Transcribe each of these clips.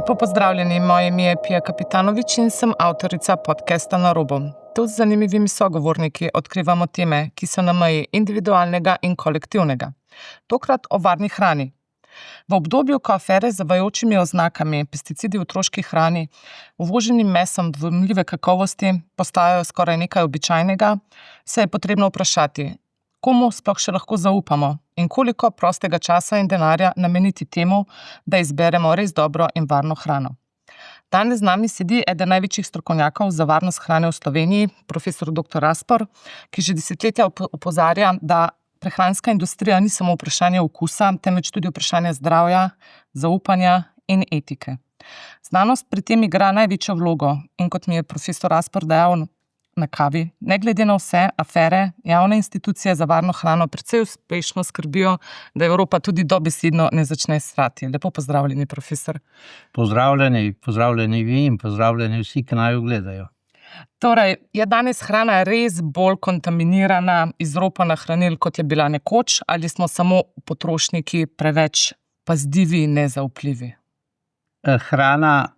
Lepo pozdravljeni, moje ime je Pija Kapitanovič in sem avtorica podcasta Na robu. Tu z zanimivimi sogovorniki odkrivamo teme, ki so na meji individualnega in kolektivnega. Tokrat o varni hrani. V obdobju, ko afere z zavajajočimi oznakami, pesticidi v otroški hrani, uvoženim mesom dvomljive kakovosti postajajo skoraj nekaj običajnega, se je potrebno vprašati, komu sploh še lahko zaupamo in koliko prostega časa in denarja nameniti temu, da izberemo res dobro in varno hrano. Danes z nami sedi eden največjih strokovnjakov za varnost hrane v Sloveniji, profesor dr. Raspor, ki že desetletja opozarja, da prehranska industrija ni samo vprašanje okusa, temveč tudi vprašanje zdravja, zaupanja in etike. Znanost pri tem igra največjo vlogo in kot mi je profesor Raspor dejal na kavi, ne glede na vse afere, javne institucije za varno hrano precej uspešno skrbijo, da Evropa tudi dobesedno ne začne srati. Lepo pozdravljeni, profesor. Pozdravljeni vi in pozdravljeni vsi, ki naju gledajo. Torej, je danes hrana res bolj kontaminirana, izropana hranil, kot je bila nekoč, ali smo samo potrošniki preveč pazljivi in nezaupljivi? Hrana,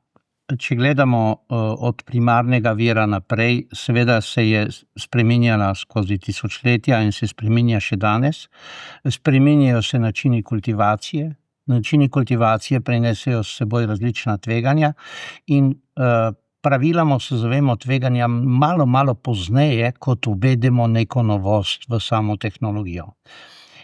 če gledamo od primarnega vira naprej, seveda se je spreminjala skozi tisočletja in se spreminja še danes. Spreminjajo se načini kultivacije. Načini kultivacije prinesejo s seboj različna tveganja in praviloma se zavemo tveganja malo pozneje, kot uvedemo neko novost v samo tehnologijo.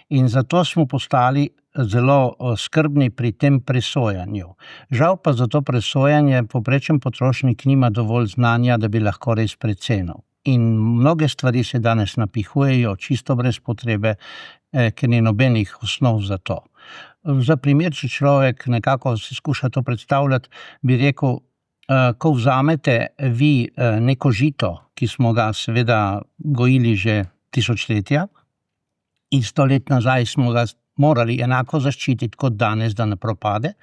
In zato smo postali zelo skrbni pri tem presojanju. Žal pa za to presojanje povprečen potrošnik nima dovolj znanja, da bi lahko res precenil. In mnoge stvari se danes napihujejo čisto brez potrebe, ker ni nobenih osnov za to. Za primer, če človek nekako si skuša to predstavljati, bi rekel, ko vzamete vi neko žito, ki smo ga seveda gojili že tisočletja, in 100 let nazaj smo ga morali enako zaščititi kot danes, da ne propade.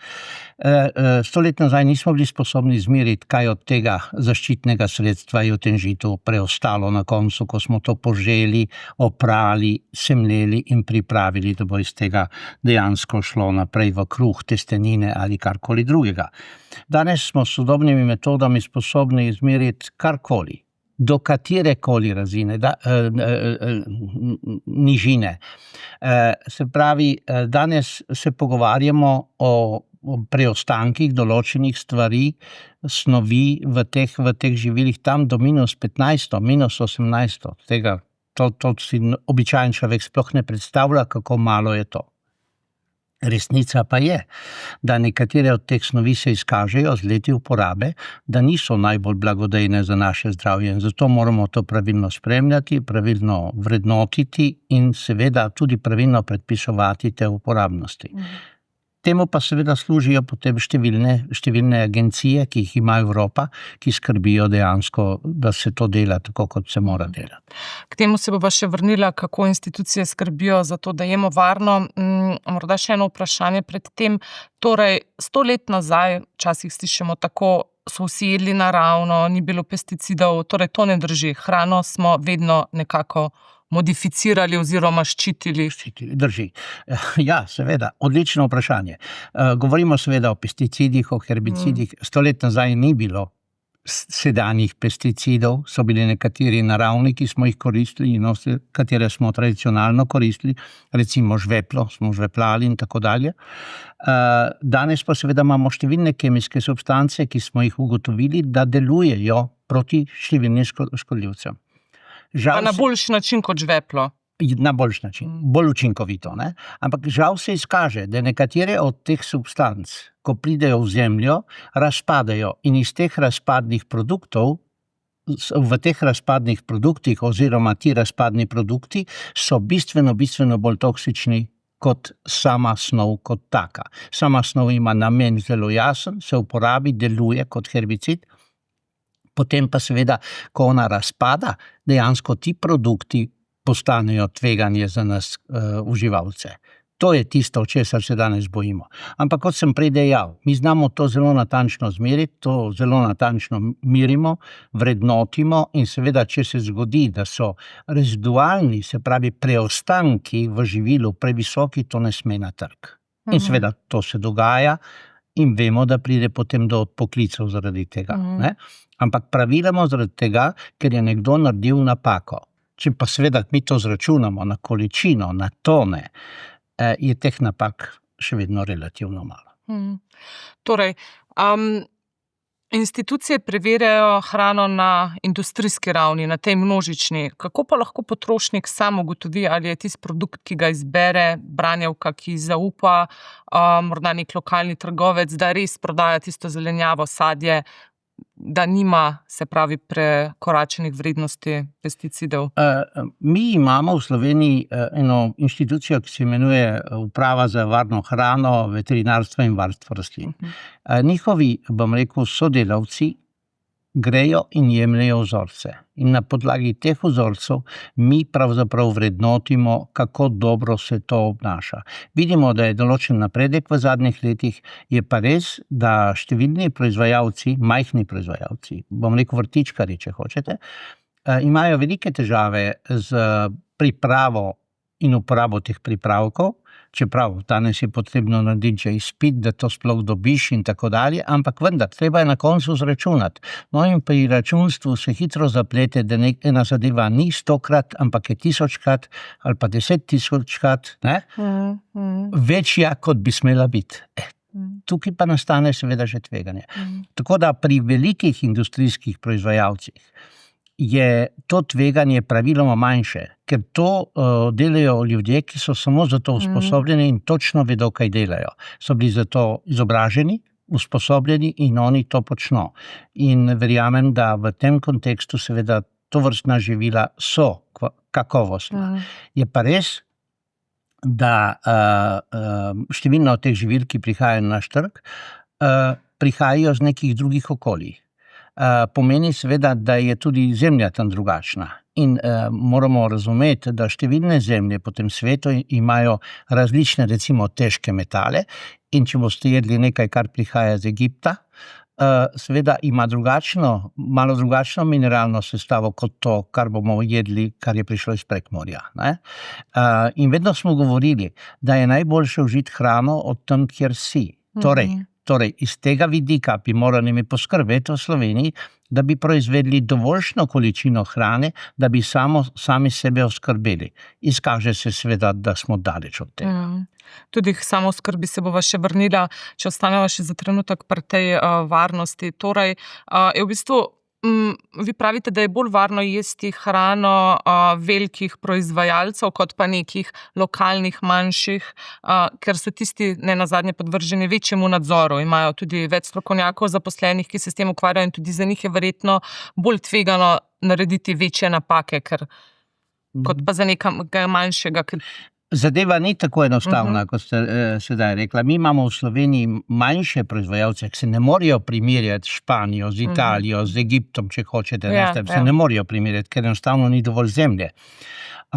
100 let nazaj nismo bili sposobni izmeriti, kaj od tega zaščitnega sredstva je v tem žitu preostalo na koncu, ko smo to poželi, oprali, semljeli in pripravili, da bo iz tega dejansko šlo naprej v kruh, testenine ali karkoli drugega. Danes smo s sodobnimi metodami sposobni izmeriti karkoli, do katerekoli nižine. Se pravi, danes se pogovarjamo o preostankih določenih stvari, snovi v teh živilih tam do -15, -18. To si običajen človek sploh ne predstavlja, kako malo je to. Resnica pa je, da nekatere od teh snovi se izkažejo z leti uporabe, da niso najbolj blagodejne za naše zdravje in zato moramo to pravilno spremljati, pravilno vrednotiti in seveda tudi pravilno predpisovati te uporabnosti. Temu pa seveda služijo potem številne agencije, ki jih ima Evropa, ki skrbijo dejansko, da se to dela tako, kot se mora delati. K temu se bova še vrnila, kako institucije skrbijo za to, da jemo varno. Morda še eno vprašanje pred tem. Torej, 100 let nazaj, včasih slišimo tako, so vsi jedli naravno, ni bilo pesticidov, torej to ne drži. Hrano smo vedno nekako modificirali oziroma ščitili. Drži. Ja, seveda, odlično vprašanje. Govorimo seveda o pesticidih, o herbicidih. 100 let nazaj ni bilo sedanjih pesticidov, so bili nekateri naravni, ki smo jih koristili in katere smo tradicionalno koristili, recimo žveplo, smo žveplali in tako dalje. Danes pa seveda imamo številne kemijske substance, ki smo jih ugotovili, da delujejo proti številnim škodljivcem. Pa na boljši način kot žveplo. Na boljši način, bolj učinkovito, ne? Ampak žal se izkaže, da nekatere od teh substanc, ko pridejo v zemljo, razpadajo in iz teh razpadnih produktov, v teh razpadnih produktih oziroma ti razpadni produkti so bistveno bolj toksični kot sama snov kot taka. Sama snov ima namen zelo jasen, se uporabi, deluje kot herbicid, potem pa seveda, ko ona razpada, dejansko ti produkti postanejo tveganje za nas uživalce. To je tisto, česar se danes bojimo. Ampak kot sem prej dejal, mi znamo to zelo natančno zmeriti, to zelo natančno merimo, vrednotimo in seveda, če se zgodi, da so rezidualni, se pravi preostanki v živilu previsoki, to ne sme na trg. In seveda to se dogaja in vemo, da pride potem do odpoklicov zaradi tega. Ne? Ampak praviloma zaradi tega, ker je nekdo naredil napako. Če pa seveda mi to zračunamo na količino, na tone, je teh napak še vedno relativno malo. Torej, institucije preverjajo hrano na industrijski ravni, na tej množični. Kako pa lahko potrošnik sam ugotovi, ali je tisti produkt, ki ga izbere, branjevka, ki zaupa, morda nek lokalni trgovec, da res prodaja tisto zelenjavo, sadje, da nima, se pravi, prekoračenih vrednosti pesticidov? Mi imamo v Sloveniji eno inštitucijo, ki se imenuje Uprava za varno hrano, veterinarstvo in varstvo rastlin. Njihovi, bom rekel, sodelavci grejo in jemljejo vzorce. In na podlagi teh vzorcev mi pravzaprav vrednotimo, kako dobro se to obnaša. Vidimo, da je določen napredek v zadnjih letih, je pa res, da številni proizvajalci, majhni proizvajalci, bom rekel vrtičkarji, če hočete, imajo velike težave z pripravo in uporabo teh pripravkov, čeprav danes je potrebno narediti že izpit, da to sploh dobiš in tako dalje, ampak vendar, treba je na koncu zračunati. No in pri računstvu se hitro zaplete, da ena zadeva ni 100-krat, ampak je 1000-krat ali pa 10 000-krat, večja, kot bi smela biti. Tukaj pa nastane seveda že tveganje. Tako da pri velikih industrijskih proizvajalcih je to tveganje praviloma manjše, ker to delajo ljudje, ki so samo za to usposobljeni in točno vedo, kaj delajo. So bili za to izobraženi, usposobljeni in oni to počno. In verjamem, da v tem kontekstu seveda tovrstna živila so kakovostna. Je pa res, da številno teh živil, ki prihajajo na naš trg, prihajajo z nekih drugih okolij. Pomeni seveda, da je tudi zemlja tam drugačna. In moramo razumeti, da številne zemlje po tem svetu imajo različne, recimo, težke metale, in če boste jedli nekaj, kar prihaja iz Egipta, seveda ima malo drugačno mineralno sestavo kot to, kar bomo jedli, kar je prišlo iz Prekmorja. In vedno smo govorili, da je najboljše užiti hrano od tam, kjer si. Torej, iz tega vidika bi morali mi poskrbeti v Sloveniji, da bi proizvedli dovoljšno količino hrane, da bi sami sebe oskrbeli. Izkaže se seveda, da smo daleč od tega. Tudi k samooskrbi se bova še vrnila, če ostaneva še za trenutek pri tej varnosti. Torej, je v bistvu, vi pravite, da je bolj varno jesti hrano velikih proizvajalcev, kot pa nekih lokalnih, manjših, ker so tisti nenazadnje podvrženi večjemu nadzoru, imajo tudi več strokovnjakov zaposlenih, ki se s tem ukvarjajo, in tudi za njih je verjetno bolj tvegano narediti večje napake, kot pa za nekaj manjšega. Zadeva ni tako enostavna, kot ste sedaj rekla. Mi imamo v Sloveniji manjše proizvajalce, ki se ne morejo primerjati s Španijo, z Italijo, z Egiptom, če hočete. Se ne morejo primerjati, ker enostavno ni dovolj zemlje.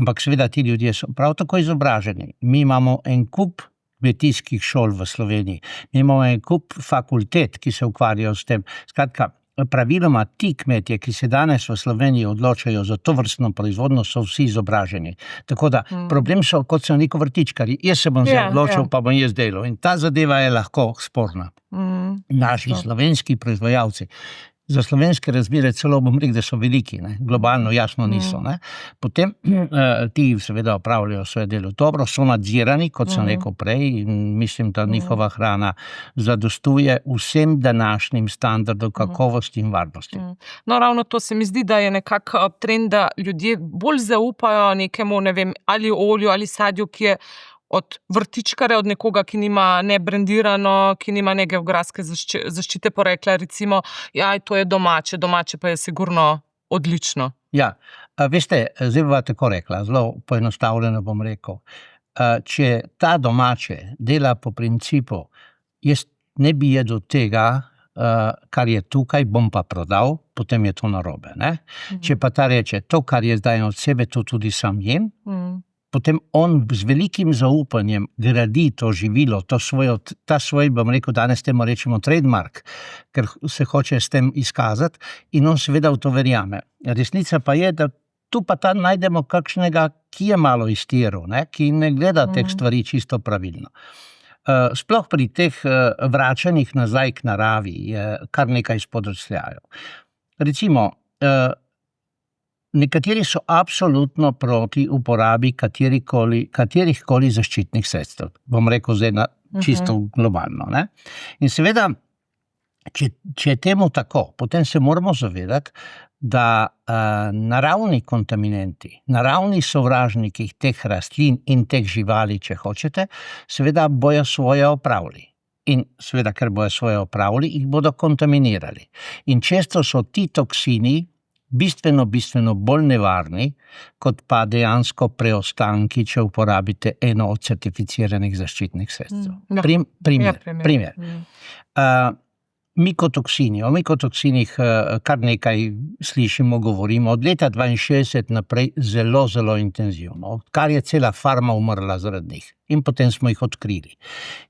Ampak seveda ti ljudje so prav tako izobraženi. Mi imamo en kup kmetijskih šol v Sloveniji. Mi imamo en kup fakultet, ki se ukvarjajo s tem. Skratka, praviloma ti kmetje, ki se danes v Sloveniji odločajo za tovrstno proizvodnjo, so vsi izobraženi. Tako da problem so, kot so neko vrtičkarji. Jaz se bom odločil, pa bom jaz delal. In ta zadeva je lahko sporna. Naši slovenski proizvajalci, za slovenske razmere celo bom rekel, da so veliki, globalno jasno niso. Potem ti seveda opravljajo svoje delo dobro, so nadzirani, kot sem rekel prej, in mislim, da njihova hrana zadostuje vsem današnjim standardom kakovosti in varnosti. No, ravno to se mi zdi, da je nekako trend, da ljudje bolj zaupajo nekemu, ne vem, ali olju ali sadju, ki je od vrtičkarja, od nekoga, ki nima ne brendirano, ki nima ne geografske zaščite porekla, recimo, to je domače pa je sigurno odlično. Ja, veste, zdaj bova tako rekla, zelo poenostavljeno bom rekel. Če ta domače dela po principu, jaz ne bi jedel tega, kar je tukaj, bom pa prodal, potem je to narobe. Če pa ta reče, to, kar je zdaj od sebe, to tudi sam jem, potem on z velikim zaupanjem gradi to živilo, ta svoj, bom rekel, danes temu rečemo trademark, ker se hoče s tem izkazati, in on seveda v to verjame. Resnica pa je, da tu pa tam najdemo kakšnega, ki je malo iztiral, ki ne gleda teh stvari čisto pravilno. sploh pri teh vračanjih nazaj k naravi je kar nekaj spodrsljajev. Recimo, nekateri so absolutno proti uporabi katerihkoli zaščitnih sredstev. Bom rekel zdaj čisto globalno. Ne? In seveda, če je temu tako, potem se moramo zavedati, da naravni kontaminanti, naravni sovražniki teh rastlin in teh živali, če hočete, seveda bojo svoje opravili. In seveda, ker bojo svoje opravili, jih bodo kontaminirali. In često so ti toksini bistveno bolj nevarni, kot pa dejansko preostanki, če uporabite eno od certificiranih zaščitnih sredstev. Primer. Mikotoksini. O mikotoksinih kar nekaj slišimo, govorimo od leta 62 naprej zelo intenzivno, odkar je cela farma umrla zaradi njih. In potem smo jih odkrili.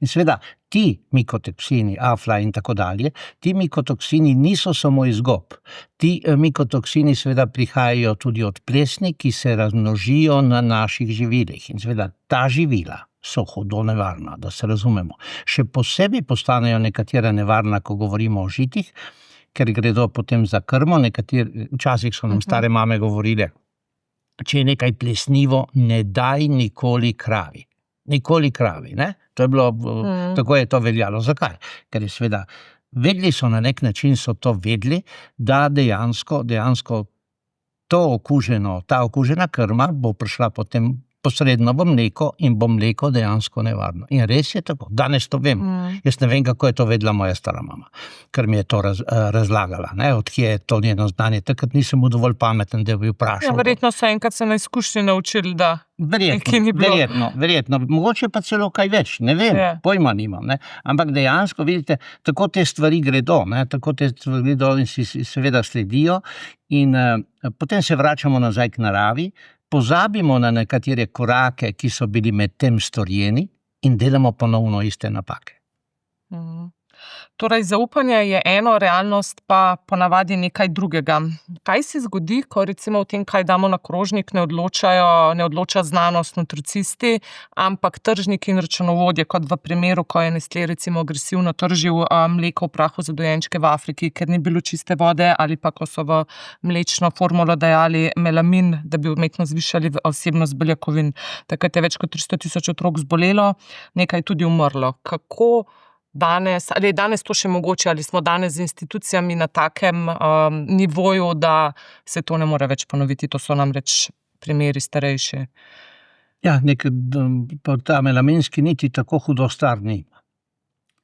In seveda, ti mikotoksini, afla in tako dalje, ti mikotoksini niso samo iz gob. Ti mikotoksini seveda prihajajo tudi od plesni, ki se razmnožijo na naših živilih. In seveda, ta živila so hudo nevarna, da se razumemo. Še posebej postanejo nekatera nevarna, ko govorimo o žitih, ker gredo potem za krmo. Včasih so nam stare mame govorile, če je nekaj plesnivo, ne daj nikoli kravi. Nikoli kravi, ne? To je bilo, tako je to veljalo. Zakaj? Ker je seveda, vedeli so na nek način, so to vedeli, da dejansko ta okužena krma bo prišla potem posredno v mleko in bo mleko dejansko nevarno. In res je tako. Danes to vem. Jaz ne vem, kako je to vedela moja stara mama, ker mi je to razlagala. Odkje je to njeno znanje. Takrat nisem bil dovolj pameten, da bi vprašal. Ja, verjetno so enkrat se na izkušnji naučili, da nekaj ni bilo. Verjetno. Mogoče pa celo kaj več. Ne vem, pojma nimam. Ne? Ampak dejansko, vidite, tako te stvari gredo. In si seveda sledijo. In potem se vračamo nazaj k naravi. Pozabimo na nekatere korake, ki so bili med tem storjeni in delamo ponovno iste napake. Torej, zaupanje je eno, realnost pa ponavadi nekaj drugega. Kaj se zgodi, ko recimo o tem, kaj damo na krožnik, ne odloča znanost, nutricisti, ampak tržniki in računovodje, kot v primeru, ko je Nestlé recimo agresivno tržil mleko v prahu za dojenčke v Afriki, ker ni bilo čiste vode, ali pa ko so v mlečno formulo dajali melamin, da bi umetno zvišali vsebnost beljakovin. Takrat je več kot 300,000 otrok zbolelo, nekaj tudi umrlo. Kako ali je danes to še mogoče, ali smo danes z institucijami na takem nivoju, da se to ne more več ponoviti, to so namreč primeri starejši. Ja, ta melaminski niti tako hudo star ni.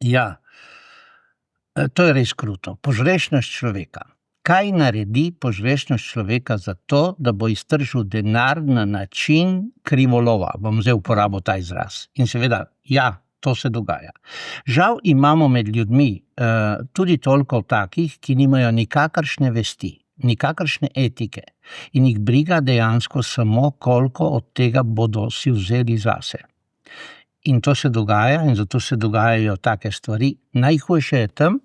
Ja, to je res kruto. Požrešnost človeka. Kaj naredi požrešnost človeka za to, da bo iztržil denar na način krivolova? Bom zdaj uporabil ta izraz. In seveda, ja, to se dogaja. Žal imamo med ljudmi tudi toliko takih, ki nimajo nikakršne vesti, nikakršne etike in jih briga dejansko samo, koliko od tega bodo si vzeli zase. In to se dogaja in zato se dogajajo take stvari. Najhujše je tam,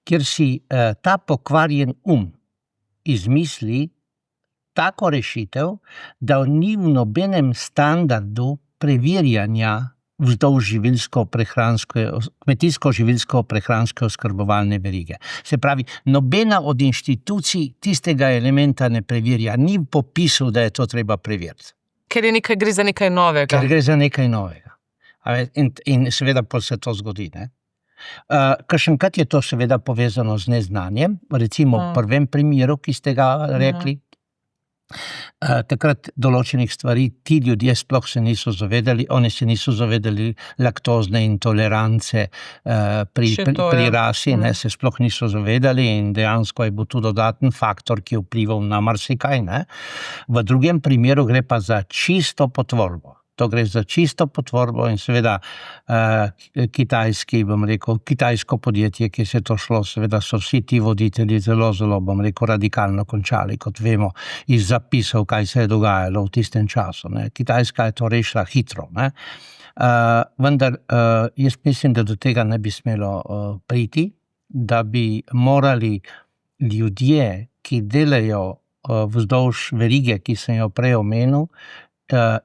kjer si ta pokvarjen izmisli tako rešitev, da ni v nobenem standardu preverjanja vzdolž kmetijsko-živilsko-prehranske oskrbovalne verige. Se pravi, nobena od inštitucij tistega elementa ne preverja, ni v popisu, da je to treba preveriti. Ker gre za nekaj novega. Ker gre za nekaj novega. In seveda pa se to zgodi. Kakšenkrat je to seveda povezano z neznanjem, recimo v prvem primeru, ki ste ga rekli, takrat določenih stvari ti ljudje sploh se niso zavedali, oni se niso zavedali laktozne intolerance pri rasi, se sploh niso zavedali in dejansko je bil tu dodaten faktor, ki je vplival na marsikaj. V drugem primeru gre pa za čisto potvorbo. To gre za čisto potvorbo in seveda kitajsko podjetje, ki se je to šlo, seveda so vsi ti voditelji zelo, radikalno končali, kot vemo iz zapisov, kaj se je dogajalo v tistem času. Kitajska je to rešila hitro. Vendar jaz mislim, da do tega ne bi smelo priti, da bi morali ljudje, ki delajo vzdolž verige, ki sem jo prej omenil,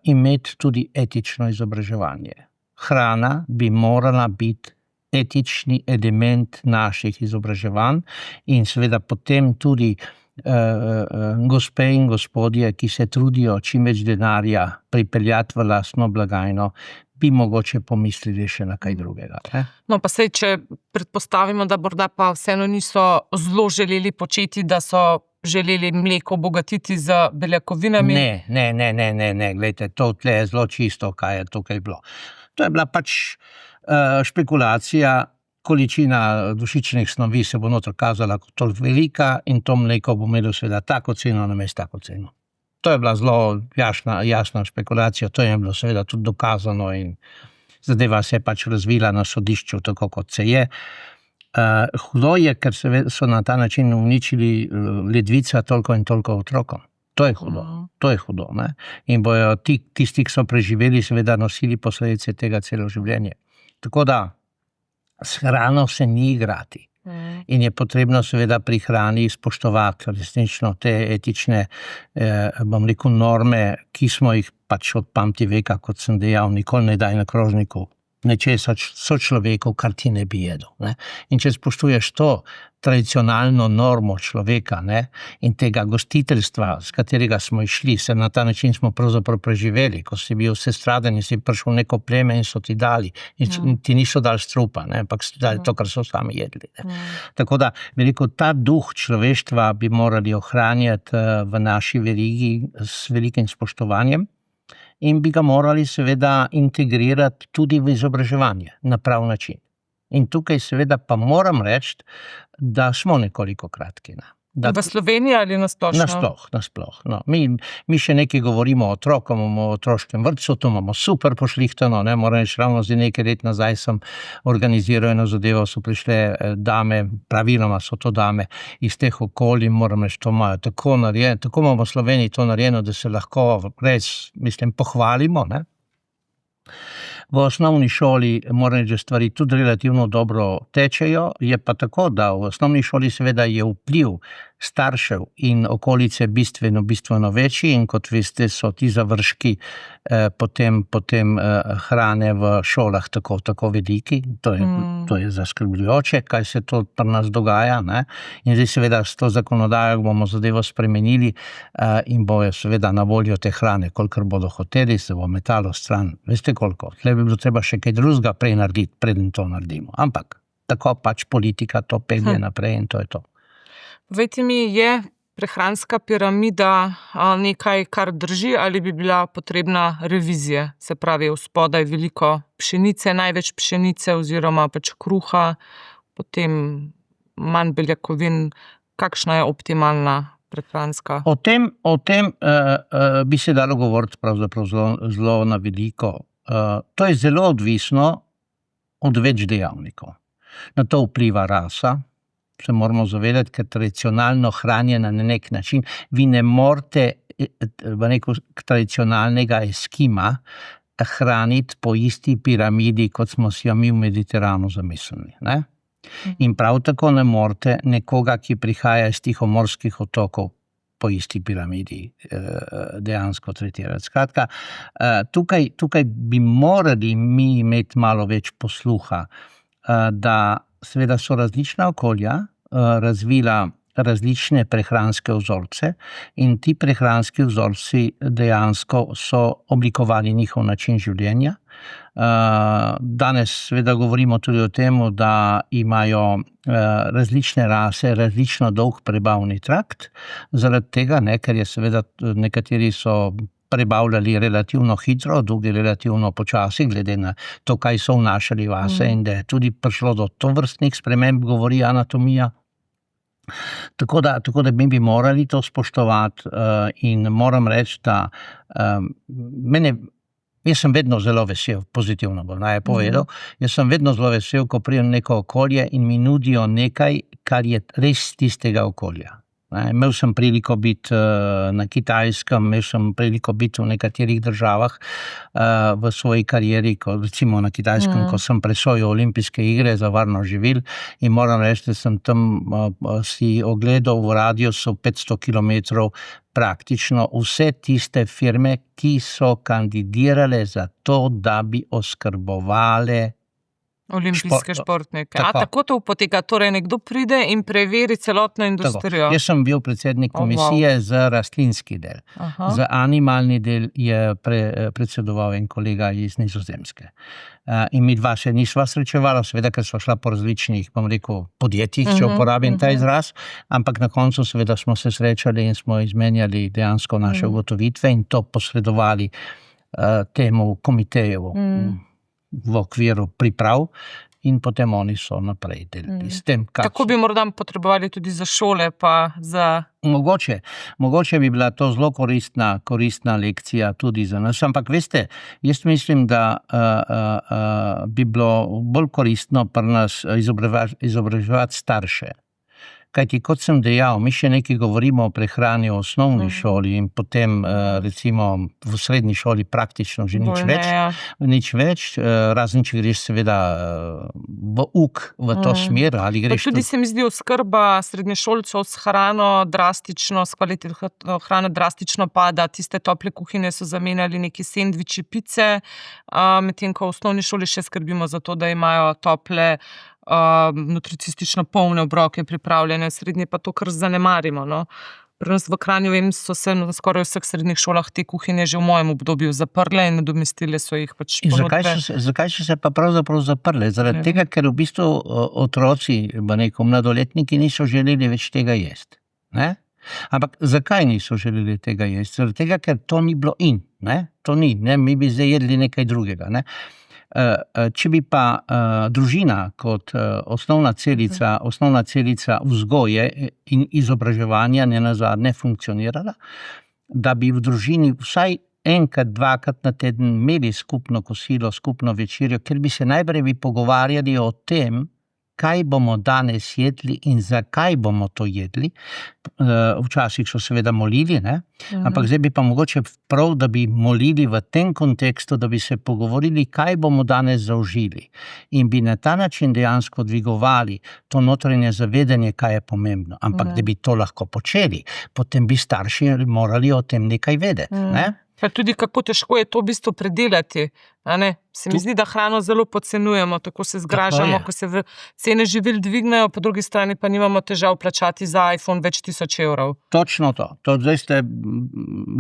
imeti tudi etično izobraževanje. hrana bi morala biti etični element naših izobraževanj in seveda potem tudi gospe in gospodje, ki se trudijo čim več denarja pripeljati v lastno blagajno, bi mogoče pomislili še na kaj drugega. No, pa sej, če predpostavimo, da morda pa vseeno niso zelo želeli početi, da so želeli mleko obogatiti z beljakovinami. Ne, glejte, to tle je zelo čisto, kaj je tukaj bilo. To je bila pač špekulacija, količina dušičnih snovi se bo noter kazala kot toliko velika in to mleko bo imelo seveda tako ceno namesto tako ceno. To je bila zelo jasna špekulacija, to je bilo seveda tudi dokazano in zadeva se je pač razvila na sodišču tako, kot se je. Hudo je, ker so na ta način uničili ledvica toliko in toliko otrokom. To je hudo. Ne? In bojo tisti, ki so preživeli, seveda nosili posledice tega celo življenje. Tako da s hrano se ni igrati. In je potrebno seveda pri hrani spoštovati resnično te etične, bom rekel, norme, ki smo jih pač od pamti veka, kot sem dejal, nikoli ne daj na krožniku nečesa sočloveku, kar ti ne bi jedel. Ne? In če spoštuješ to tradicionalno normo človeka, ne? In tega gostiteljstva, z katerega smo išli, se na ta način smo pravzaprav preživeli, ko si bil sestradan in si prišel v neko pleme in so ti dali, in ti niso dali strupa, ne? Ampak so dali to, kar so sami jedli. Ne? Tako da, veliko, ta duh človeštva bi morali ohranjati v naši verigi s velikim spoštovanjem, in bi ga morali seveda integrirati tudi v izobraževanje na prav način. In tukaj seveda pa moram reči, da smo nekoliko kratki. V Sloveniji ali nasplošno? Nasploh. No. Mi še nekaj govorimo o otrokom, o otroškem vrtcu, to imamo super pošlihtano, ne, moram reči, ravno zdaj nekaj let nazaj sem organiziral eno zadevo, so prišle dame, praviloma so to dame iz teh okolij, moram reči, to imajo tako narejeno, tako imamo v Sloveniji to narejeno, da se lahko res, mislim, pohvalimo, ne. V osnovni šoli moram reči, da stvari tudi relativno dobro tečejo, je pa tako, da v osnovni šoli seveda je vpliv staršev in okolice bistveno večji in kot veste, so ti završki potem hrane v šolah tako veliki. To je zaskrbljujoče, kaj se to pri nas dogaja, ne? In zdaj seveda s to zakonodajo bomo zadevo spremenili in bojo seveda na voljo te hrane, kolikor bodo hoteli, se bo metalo stran, veste koliko, tle bi bilo treba še kaj drugega prej narediti, preden to naredimo, ampak tako pač politika to pelje naprej in to je to. Povejte mi, je prehranska piramida nekaj, kar drži, ali bi bila potrebna revizija? Se pravi, spodaj veliko pšenice, največ pšenice oziroma pač kruha, potem manj beljakovin. Kakšna je optimalna prehranska? O tem bi se dalo govoriti pravzaprav zelo na veliko. To je zelo odvisno od več dejavnikov. Na to vpliva rasa, se moramo zavedati, ker tradicionalno hranjena na nek način, vi ne morete tradicionalnega eskima hraniti po isti piramidi, kot smo si jo mi v Mediteranu zamislili. Ne? In prav tako ne morete nekoga, ki prihaja iz tihomorskih otokov, po isti piramidi dejansko tretirati. Skratka, tukaj bi morali mi imeti malo več posluha, da seveda so različna okolja razvila različne prehranske vzorce in ti prehranski vzorci dejansko so oblikovali njihov način življenja. Danes seveda govorimo tudi o tem, da imajo različne rase različno dolg prebavni trakt, zaradi tega, ker je seveda nekateri so prebavljali relativno hitro, drugi relativno počasi, glede na to, kaj so vnašali vase in da je tudi prišlo do tovrstnih sprememb, govori anatomija. Tako da mi bi morali to spoštovati in moram reči, da jaz sem vedno zelo vesel, pozitivno bom naj povedal, jaz sem vedno zelo vesel, ko pridem v neko okolje in mi nudijo nekaj, kar je res tistega okolja. Imel sem priliko biti na Kitajskem, imel sem priliko biti v nekaterih državah v svoji karieri, recimo na Kitajskem, ko sem presojal olimpijske igre za varno živil, in moram reči, da sem tam si ogledal v radiusu 500 kilometrov praktično vse tiste firme, ki so kandidirale za to, da bi oskrbovale Olimpijske športnike. Tako. Tako to poteka? Torej, nekdo pride in preveri celotno industrijo? Jaz sem bil predsednik komisije za rastlinski del. Za animalni del je predsedoval en kolega iz Nizozemske. In mi dva se nisva srečevala, seveda, ker sva šla po različnih, bom rekel, podjetjih, če uporabim ta izraz, ampak na koncu seveda smo se srečali in smo izmenjali dejansko naše ugotovitve in to posredovali temu komiteju v okviru priprav in potem oni so naprej delili s tem. Tako bi morda potrebovali tudi za šole pa za... Mogoče bi bila to zelo koristna lekcija tudi za nas, ampak veste, jaz mislim, da bi bilo bolj koristno pri nas izobraževati starše. Kajti, kot sem dejal, mi še nekaj govorimo o prehrani v osnovni šoli in potem recimo v srednji šoli praktično že nič več, razen če greš seveda v uk v to smer. Ali greš tudi se mi zdi oskrba srednješolcev s hrano drastično, s kvaliteto hrane drastično pada. Tiste tople kuhinje so zamenjali neki sendviči, pice, medtem ko v osnovni šoli še skrbimo za to, da imajo tople nutricistično polne obroke pripravljene, srednje pa to kar zanemarimo. No? Pri nas v Kranju, vem, so se na skoraj vseh srednjih šolah te kuhinje že v mojem obdobju zaprle in nadomestile so jih pač ponudbe. Zakaj so se pa pravzaprav zaprle? Zaradi tega, ker v bistvu otroci, mladoletniki niso želeli več tega jesti. Ne? Ampak zakaj niso želeli tega jesti? Zaradi tega, ker to ni bilo in. Ne? To ni, ne? Mi bi zdaj jedli nekaj drugega. Ne? Če bi pa družina kot osnovna celica vzgoje in izobraževanja nenazadnje funkcionirala, da bi v družini vsaj enkrat, dvakrat na teden imeli skupno kosilo, skupno večerjo, ker bi se najprej pogovarjali o tem, kaj bomo danes jedli in zakaj bomo to jedli. Včasih so seveda molili, ne? Ampak zdaj bi pa mogoče prav, da bi molili v tem kontekstu, da bi se pogovorili, kaj bomo danes zaužili. In bi na ta način dejansko dvigovali to notranje zavedanje, kaj je pomembno. Ampak da bi to lahko počeli, potem bi starši morali o tem nekaj vedeti. Ne? Pa tudi kako težko je to v bistvu predelati. Se mi zdi, da hrano zelo podcenjujemo, tako se zgražamo, ko se cene živil dvignejo, po drugi strani pa nimamo težav plačati za iPhone več 1000 evrov. Točno to. To zdaj ste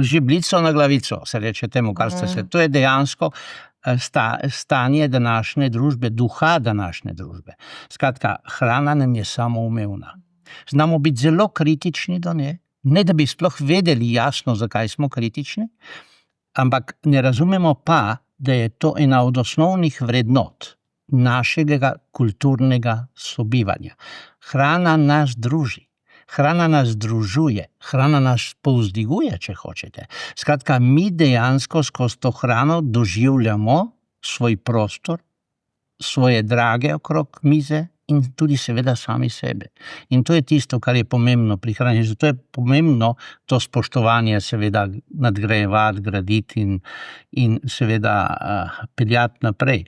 žiblico na glavico, se reče temu, kar ste se. To je dejansko stanje današnje družbe, duha današnje družbe. Skratka, hrana nam je samoumevna. Znamo biti zelo kritični do nje, ne da bi sploh vedeli jasno, zakaj smo kritični, ampak ne razumemo pa, da je to ena od osnovnih vrednot našega kulturnega sobivanja. Hrana nas druži, hrana nas združuje, hrana nas povzdiguje, če hočete. Skratka, mi dejansko skozi to hrano doživljamo svoj prostor, svoje drage okrog mize, in tudi seveda sami sebe. In to je tisto, kar je pomembno pri hrani. Zato je pomembno to spoštovanje seveda nadgrajevati, graditi in seveda peljati naprej.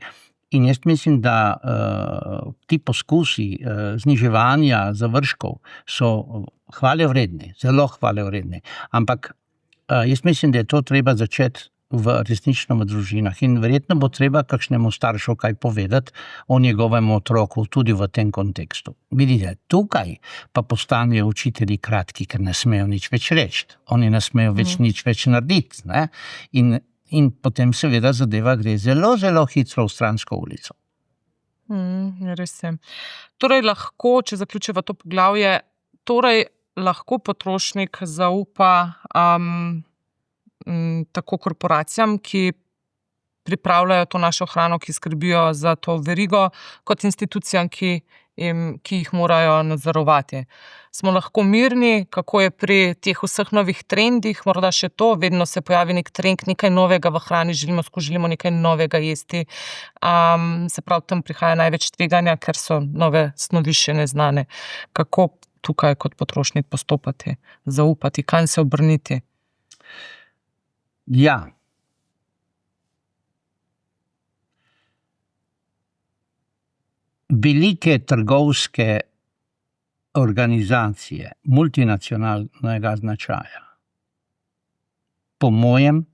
In jaz mislim, da ti poskusi zniževanja zavržkov so hvalevredni, zelo hvalevredni. Ampak jaz mislim, da je to treba začeti resnično v družinah in verjetno bo treba kakšnemu staršu kaj povedati o njegovem otroku tudi v tem kontekstu. Vidite, tukaj pa postanejo učitelji kratki, ker ne smejo nič več reči. Oni ne smejo nič več narediti. Ne? In potem seveda zadeva gre zelo, zelo hitro v stransko ulico. Res je. Torej lahko, če zaključiva to poglavje, lahko potrošnik zaupa tako korporacijam, ki pripravljajo to našo hrano, ki skrbijo za to verigo, kot institucijam, ki jih morajo nadzorovati. Smo lahko mirni, kako je pri teh vseh novih trendih, morda še to, vedno se pojavi nek trend, nekaj novega v hrani, želimo nekaj novega jesti. Se pravi, tam prihaja največ tveganja, ker so nove snovi še neznane. Kako tukaj kot potrošnik postopati, zaupati, kam se obrniti? Ja. Velike trgovske organizacije multinacionalnega značaja, po mojem,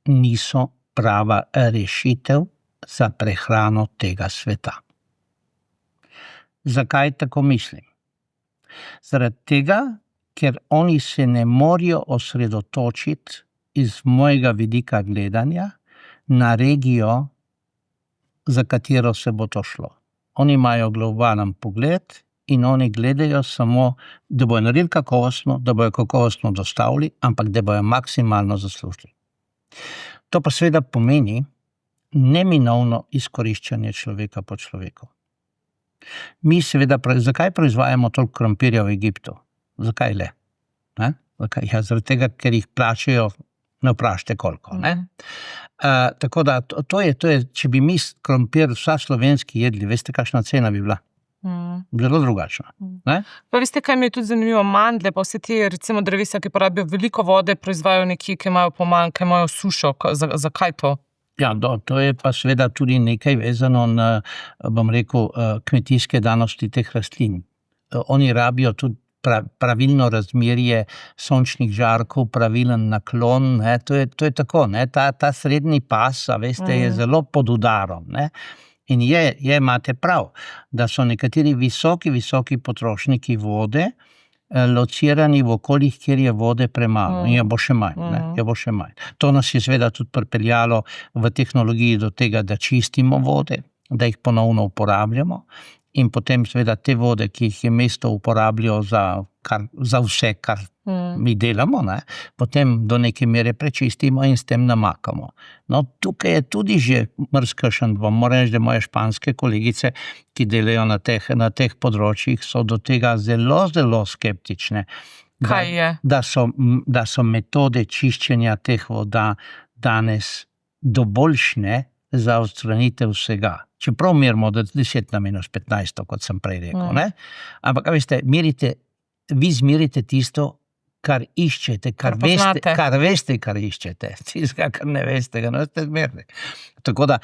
niso prava rešitev za prehrano tega sveta. Zakaj tako mislim? Zaradi tega, ker oni se ne morejo osredotočiti iz mojega vidika gledanja na regijo, za katero se bo to šlo. Oni imajo globalen pogled in oni gledajo samo, da bojo naredili kakovostno, da bojo kakovostno dostavili, ampak da bojo maksimalno zaslužili. To pa seveda pomeni neminovno izkoriščanje človeka po človeku. Mi seveda, zakaj proizvajamo toliko krompirja v Egiptu? Zakaj le? Ne? Zakaj? Ja, zaradi tega, ker jih plačajo, ne vprašajte koliko. Ne? Tako da, to je, če bi mi krompir vsa slovenski jedli, veste, kakšna cena bi bila? Zelo drugačna. Ne? Pa veste, kaj mi je tudi zanimivo, mandle, pa vse ti, recimo drevesa, ki porabijo veliko vode, proizvajajo nekje, ki imajo pomanjkanje, imajo sušo. Zakaj to? Ja, to je pa seveda tudi nekaj vezano na, bom rekel, kmetijske danosti teh rastlin. Oni rabijo tudi pravilno razmerje sončnih žarkov, pravilen naklon, ne? To je tako, ne? Ta srednji pas, veste, je zelo pod udarom, ne? In imate prav, da so nekateri visoki potrošniki vode locirani v okoljih, kjer je vode premalo. In je bo še manj, ne? Je bo še manj. To nas je seveda tudi pripeljalo v tehnologiji do tega, da čistimo vode, da jih ponovno uporabljamo. In potem seveda te vode, ki jih je mesto uporabljajo za vse, kar mi delamo, ne, potem do neke mere prečistimo in s tem namakamo. No, tukaj je tudi že marsikšen dvom. Moram reči, da moje španske kolegice, ki delajo na teh področjih, so do tega zelo skeptične. Kaj je? Da so metode čiščenja teh voda danes dovoljšne za odstranitev vsega. Čeprav merimo, da 10 na minus 15, kot sem prej rekel. Ne? Ampak, veste, vi zmerite tisto, kar iščete, kar veste, kar iščete. Tistega, kar ne veste, ga ne ste zmerili. Tako da,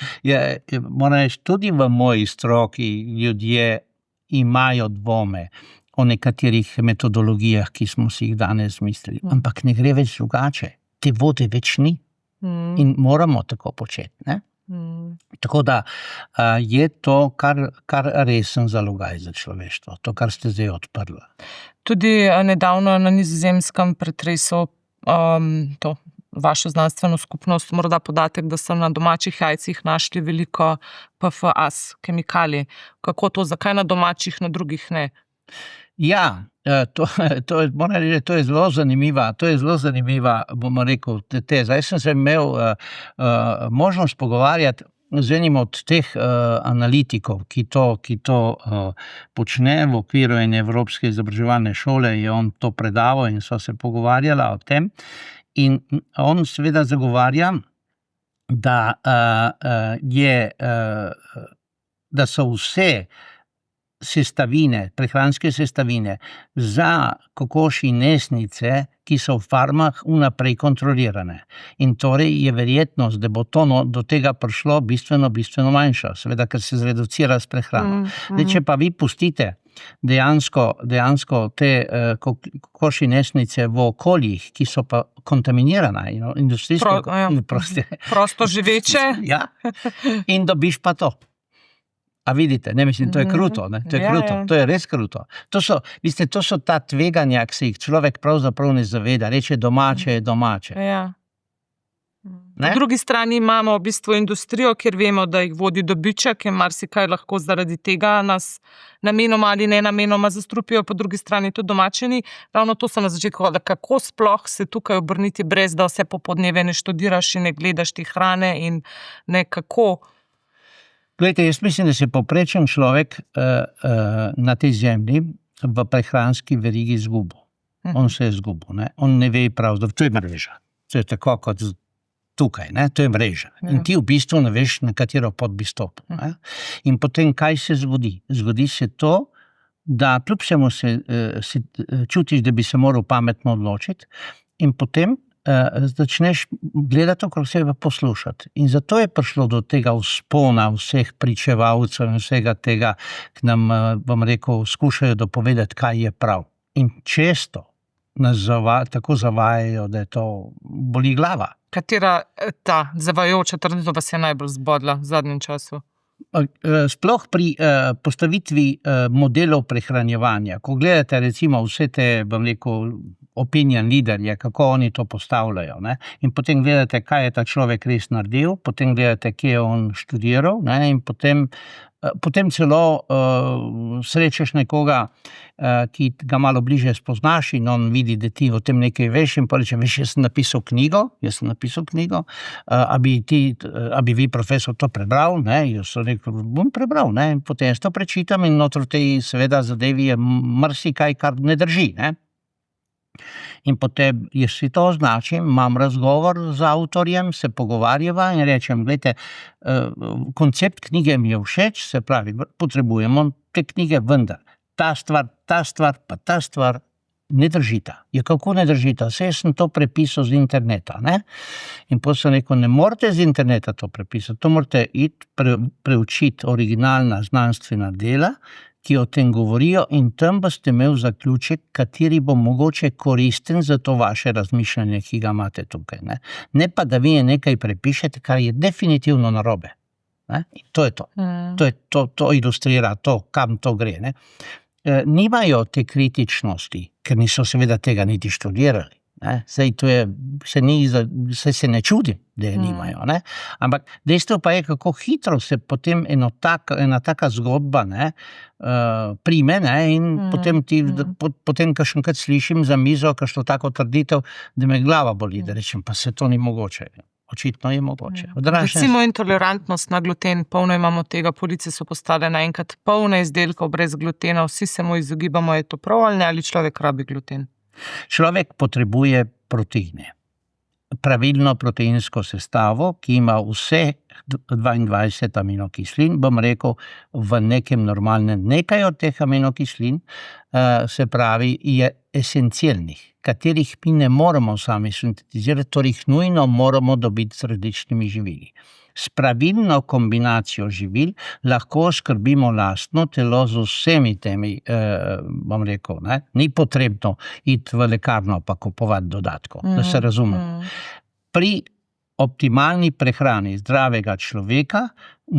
moram reči, tudi v moji stroki ljudje imajo dvome o nekaterih metodologijah, ki smo si jih danes mislili. Ampak ne gre več drugače. Te vode več ni. In moramo tako početi, ne? Tako da je to kar resen zalogaj za človeštvo, to, kar ste zdaj odprli. Tudi nedavno na Nizozemskem pretresel to vašo znanstveno skupnost, morda podatek, da so na domačih jajcih našli veliko PFAS, kemikalij. Kako to, zakaj na domačih, na drugih ne? Ja, moram reči, to je zelo zanimiva, bomo rekel, teza. Jaz sem se imel možnost pogovarjati z enim od teh analitikov, ki to počne v okviru ene evropske izobraževalne šole, je on to predaval in so se pogovarjala o tem. In on seveda zagovarja, da so vse prehranske sestavine za kokošje nesnice, ki so v farmah vnaprej kontrolirane. In torej je verjetnost, da bo to do tega prišlo bistveno manjša, seveda, ker se zreducira s prehrano. Če pa vi pustite dejansko te kokošje nesnice v okoljih, ki so pa kontaminirana, industrijsko, prosto živeče. Ja, in dobiš pa to. A vidite, ne mislim, to je kruto, ne? To je kruto, to je res kruto. To so ta tveganja, ki se jih človek pravzaprav ne zaveda, reče domače je domače. Ja. Po drugi strani imamo v bistvu industrijo, kjer vemo, da jih vodi dobiček, in marsikaj lahko zaradi tega nas namenoma ali ne namenoma zastrupijo, po drugi strani tudi domačini. Ravno to sem na začetku, da kako sploh se tukaj obrniti, brez da vse popoldneve ne študiraš in ne gledaš ti hrane in nekako. Glejte, jaz mislim, da se povprečen človek na tej zemlji v prehranski verigi izgubil. On se je izgubil, ne? On ne ve pravzaprav, to je mreža. To je tako kot tukaj, ne? To je mreža. In ti v bistvu ne veš, na katero pot bi stopil. In potem, kaj se zgodi? Zgodi se to, da kljub vsemu čutiš, da bi se moral pametno odločiti, in potem začneš gledati okrog sebe, poslušati. In zato je prišlo do tega vzpona vseh pričevalcev in vsega tega, ki nam, bom rekel, skušajo dopovedati, kaj je prav. In često nas tako zavajajo, da je to boli glava. Katera ta zavajajoča trditev vas je najbolj zbodla v zadnjem času? Sploh pri postavitvi modelov prehranjevanja. Ko gledate recimo vse te, bom rekel, opinion leaderje, kako oni to postavljajo, ne? In potem gledate, kaj je ta človek res naredil, potem gledate, kje je on študiral, ne? In potem celo srečaš nekoga, ki ga malo bliže spoznaš in on vidi, da ti o tem nekaj veš in pa reče, veš, jaz sem napisal knjigo, a bi vi, profesor, to prebral, ne? Jaz sem rekel, bom prebral, ne? In potem jaz to prečitam in notro v tej seveda zadevi je marsikaj, kar ne drži, ne? In potem jaz si to označim, imam razgovor z avtorjem, se pogovarjava in rečem, glejte, koncept knjige mi je všeč, se pravi, potrebujemo te knjige, vendar ta stvar, pa ta stvar ne držita. Ja, kako ne držita? Saj sem to prepisal z interneta, ne? In potem sem rekel, ne morate z interneta to prepisati, to morate iti preučiti originalna znanstvena dela, ki o tem govorijo, in tam boste imeli zaključek, kateri bo mogoče koristen za to vaše razmišljanje, ki ga imate tukaj, ne? Ne pa, da vi nekaj prepišete, kar je definitivno narobe, ne? In to je to. To ilustrira to, kam to gre, ne? Nimajo te kritičnosti, ker niso seveda tega niti študirali, ne? Saj se ne čudim, da je nimajo, ne? Ampak dejstvo pa je, kako hitro se potem ena taka zgodba, ne, prime, ne, in potem kakšenkrat slišim za mizo kakšno tako trditev, da me glava boli, da rečem, pa se to ni mogoče. Očitno je mogoče. Recimo intolerantnost na gluten, polno imamo tega, police so postale naenkrat polne izdelkov brez glutena, vsi se mu izogibamo, je to prav ali ne, ali človek rabi gluten? Človek potrebuje proteine. Pravilno proteinsko sestavo, ki ima vse 22 aminokislin, bom rekel, v nekem normalnem. Nekaj od teh aminokislin, se pravi, je esencialnih, katerih mi ne moremo sami sintetizirati, torej jih nujno moramo dobiti z različnimi živili. S pravilno kombinacijo živil lahko skrbimo lastno telo z vsemi temi, bom rekel, ne? Ni potrebno iti v lekarno pa kupovati dodatkov, da se razumemo. Pri optimalni prehrani zdravega človeka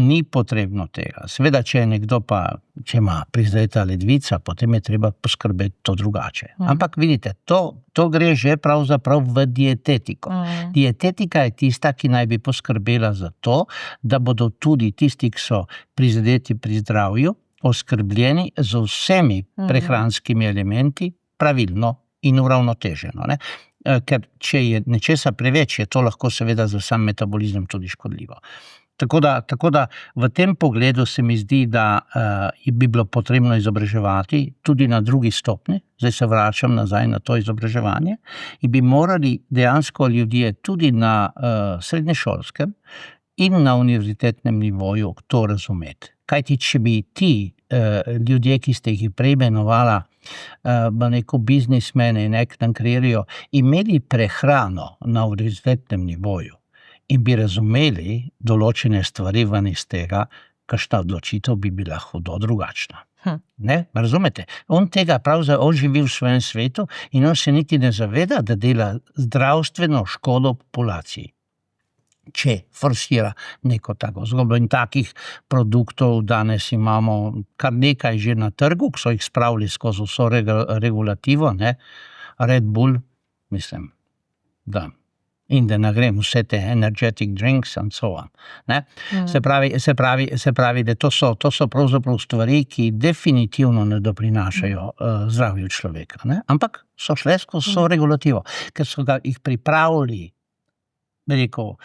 ni potrebno tega. Seveda, če je nekdo pa, če ima prizadeta ledvica, potem je treba poskrbeti to drugače. Ampak vidite, to gre že pravzaprav v dietetiko. Dietetika je tista, ki naj bi poskrbela za to, da bodo tudi tisti, ki so prizadeti pri zdravju, oskrbljeni z vsemi prehranskimi elementi pravilno in uravnoteženo, ne? Ker če je nečesa preveč, je to lahko seveda za sam metabolizem tudi škodljivo. Tako da v tem pogledu se mi zdi, da bi bilo potrebno izobraževati tudi na drugi stopnji, zdaj se vračam nazaj na to izobraževanje, in bi morali dejansko ljudje tudi na srednješolskem in na univerzitetnem nivoju to razumeti. Kajti, če bi ti ljudje, ki ste jih prej imenovala, neko biznismene in eknankrierijo, imeli prehrano na univerzitetnem nivoju in bi razumeli določene stvari ven iz tega, kakšna odločitev bi bila hudo drugačna. Ne, razumete? On tega pravzaprav živi v svojem svetu in on se niti ne zaveda, da dela zdravstveno škodo populaciji. Če forsira neko tako zgodbo, in takih produktov danes imamo kar nekaj že na trgu, ki so jih spravili skozi vso regulativo, ne? Red Bull, mislim, da, in da ne grem vse te energetic drinks and so on, ne? Se pravi, da to so pravzaprav stvari, ki definitivno ne doprinašajo zdravju človeka, ne? Ampak so šle skozi vso regulativo, ker so jih pripravili, rekel,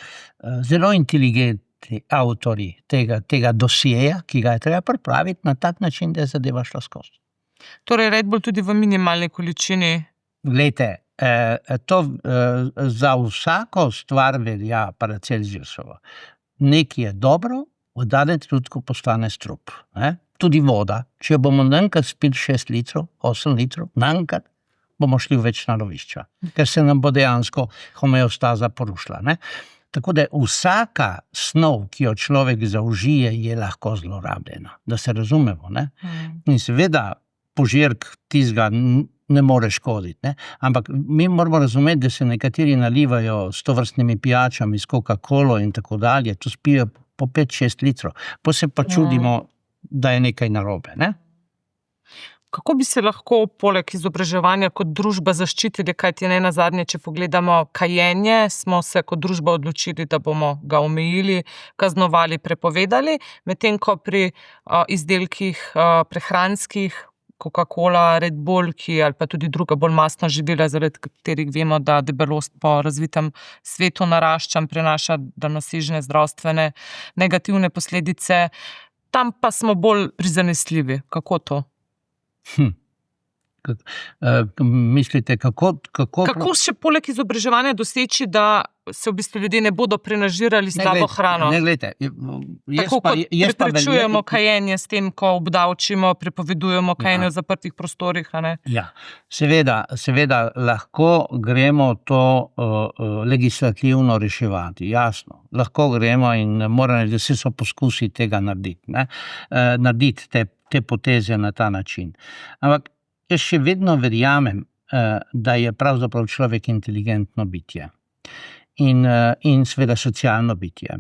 zelo inteligentni avtori tega dosjeja, ki ga je treba pripraviti na tak način, da je zadeva šla skozi. Torej Red Bull tudi v minimalni količini? Glejte, to za vsako stvar velja Paracelsiusovo. Nekaj je dobro, v danem trenutku postane strup, ne? tudi voda. Če bomo naenkrat spili 6 litrov, 8 litrov, naenkrat bomo šli v večna lovišča, ker se nam bo dejansko homeostaza porušila. Ne? Tako da vsaka snov, ki jo človek zaužije, je lahko zlorabljena, da se razumemo. Ne? In seveda požirk tistega ne more škoditi, ne? Ampak mi moramo razumeti, da se nekateri nalivajo s tovrstnimi pijačami, s Coca-Colo in tako dalje, to spijo po 5-6 litrov, pa se pa čudimo, da je nekaj narobe. Ne? Kako bi se lahko poleg izobraževanja kot družba zaščitili, kajti ne nazadnje, če pogledamo kajenje, smo se kot družba odločili, da bomo ga omejili, kaznovali, prepovedali, medtem ko pri izdelkih prehranskih, Coca-Cola, Red Bull, ali pa tudi druga bolj mastna živila, zaradi katerih vemo, da debelost po razvitem svetu narašča in prenaša daljnosežne zdravstvene negativne posledice, tam pa smo bolj prizanesljivi. Kako to? Mislite, kako še poleg izobraževanja doseči, da se v bistvu ljudje ne bodo prenažirali slabo hrano? Ne, glejte, Tako kot preprečujemo kajenje s tem, ko obdavčimo, prepovedujemo kajenje v zaprtih prostorih, a ne? Ja, seveda lahko gremo to legislativno reševati, jasno. Lahko gremo in moram reči, da so poskusi tega narediti, ne? Narediti te poteze na ta način. Ampak jaz še vedno verjamem, da je pravzaprav človek inteligentno bitje in seveda socialno bitje.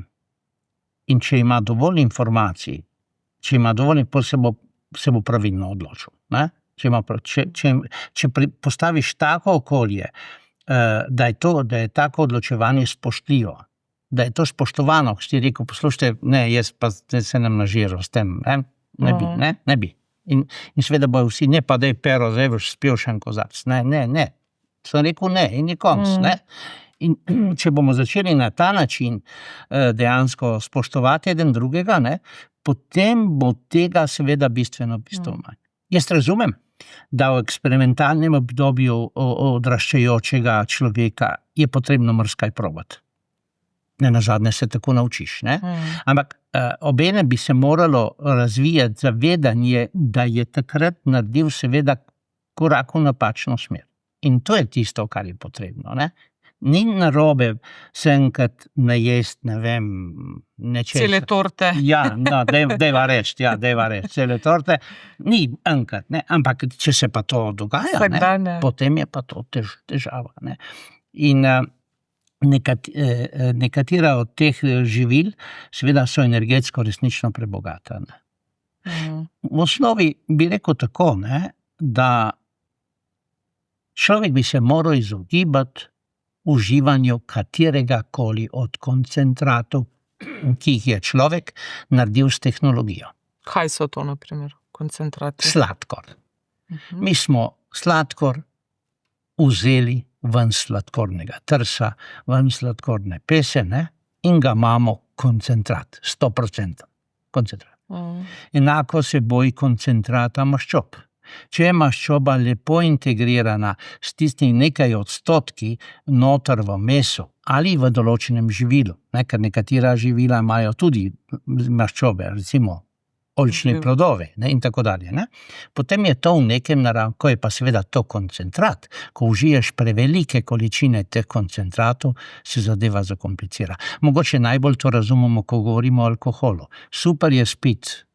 In če ima dovolj informacij, se bo pravilno odločil. Ne? Če postaviš tako okolje, da je tako odločevanje spoštljivo, da je to spoštovano, ko si rekel, poslušajte, ne, jaz pa se nam nažiral s tem, ne bi. In seveda bojo vsi, ne pa da je pero, zdaj boš spil še en kozarc. Ne. Sem rekel ne in je konc. Ne? In če bomo začeli na ta način dejansko spoštovati eden drugega, ne, potem bo tega seveda bistveno manj. Jaz razumem, da v eksperimentalnem obdobju odraščajočega človeka je potrebno marsikaj probati. Ne nazadnje se tako naučiš. Ne? Ampak obene bi se moralo razvijati zavedanje, da je takrat naredil seveda korak v napačno smer. In to je tisto, kar je potrebno. Ne? Ni narobe se enkrat najest, ne vem, nečesa. Cele torte. Ja, no, dejva reči, cele torte. Ni enkrat, ne? Ampak če se pa to dogaja, ne? Potem je pa to težava. Ne? In nekatera od teh živil seveda so energetsko resnično prebogata. V osnovi bi rekel tako, ne, da človek bi se moral izogibati uživanju katerega koli od koncentratov, ki jih je človek naredil s tehnologijo. Kaj so to, na primer, koncentrati? Sladkor. Mi smo sladkor vzeli ven sladkornega trsa, ven sladkorne pese, ne? In ga imamo koncentrat, 100% koncentrat. Enako se boji koncentrata maščob. Če je maščoba lepo integrirana s tistim nekaj odstotki noter v mesu ali v določenem živilu, ne? Ker nekatera živila imajo tudi maščobe, recimo oljčne plodove, ne? In tako dalje. Ne? Potem je to v nekem naravnem, ko je pa seveda to koncentrat, ko užiješ prevelike količine teh koncentratov, se zadeva zakomplicira. Mogoče najbolj to razumemo, ko govorimo o alkoholu. Super je spiti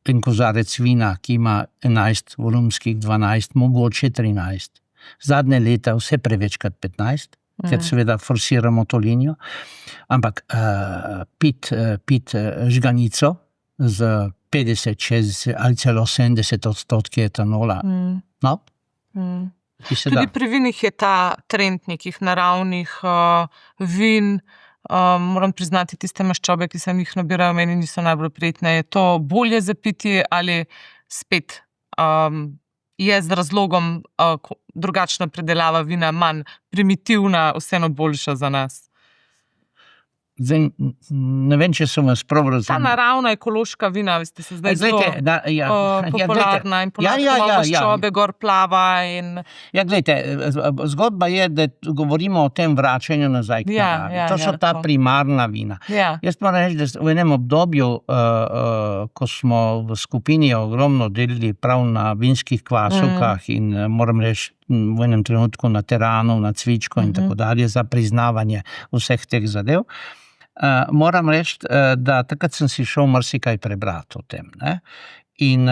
en kozarec vina, ki ima 11 volumskih, 12, mogoče 13. Zadnje leta vse prevečkrat 15, ker seveda forsiramo to linijo, ampak pit žganico z 50, 60 ali celo 70% etanola. No? Tudi pri vinih je ta trend nekih naravnih vin. Moram priznati, tiste maščobe, ki sem jih nabirajo, meni niso najbolj prijetne. Je to bolje za pitje ali spet je z razlogom drugačna predelava vina manj primitivna, vseeno boljša za nas? Zdaj, ne vem, če sem vas prav Ta razumel. naravna ekološka vina, veste, se zdaj zelo popularna in ponavljamo maščobe, gor plava in... Ja, glejte, zgodba je, da govorimo o tem vračanju nazaj k naravi. To so ta primarna vina. Jaz moram reči, da v enem obdobju, ko smo v skupini ogromno delili prav na vinskih kvasovkah in moram reči, v enem trenutku na teranu, na cvičko in tako dalje, za priznavanje vseh teh zadev. Moram reči, da takrat sem si šel marsikaj prebrati o tem. Ne? In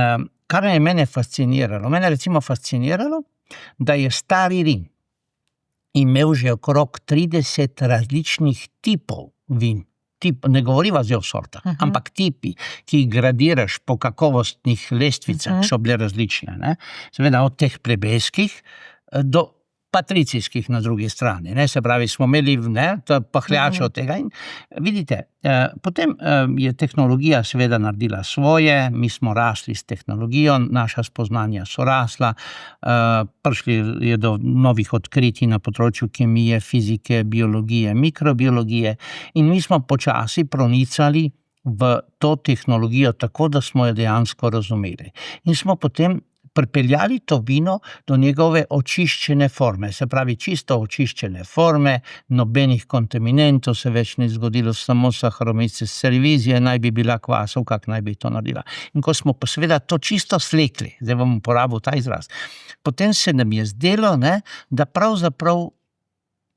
kar je mene fasciniralo, recimo fasciniralo, da je stari Rim imel že okrog 30 različnih tipov vin. Ne govoriva zdaj o sortah, ampak tipi, ki jih gradiraš po kakovostnih lestvicah, so bile različne. Ne? Seveda od teh plebejskih do patricijskih na drugi strani. Ne? Se pravi, smo imeli pahljače od tega. In vidite, potem je tehnologija seveda naredila svoje, mi smo rasli s tehnologijo, naša spoznanja so rasla, prišli je do novih odkritij na področju kemije, fizike, biologije, mikrobiologije in mi smo počasi pronicali v to tehnologijo tako, da smo jo dejansko razumeli. In smo potem pripeljali to vino do njegove očiščene forme, se pravi čisto očiščene forme, nobenih kontaminentov se več ni zgodilo, samo saharomyces cerevisiae naj bi bila kvasovka, kak naj bi to naredila. In ko smo pa seveda to čisto slekli, zdaj bom uporabil ta izraz, potem se nam je zdelo, ne, da pravzaprav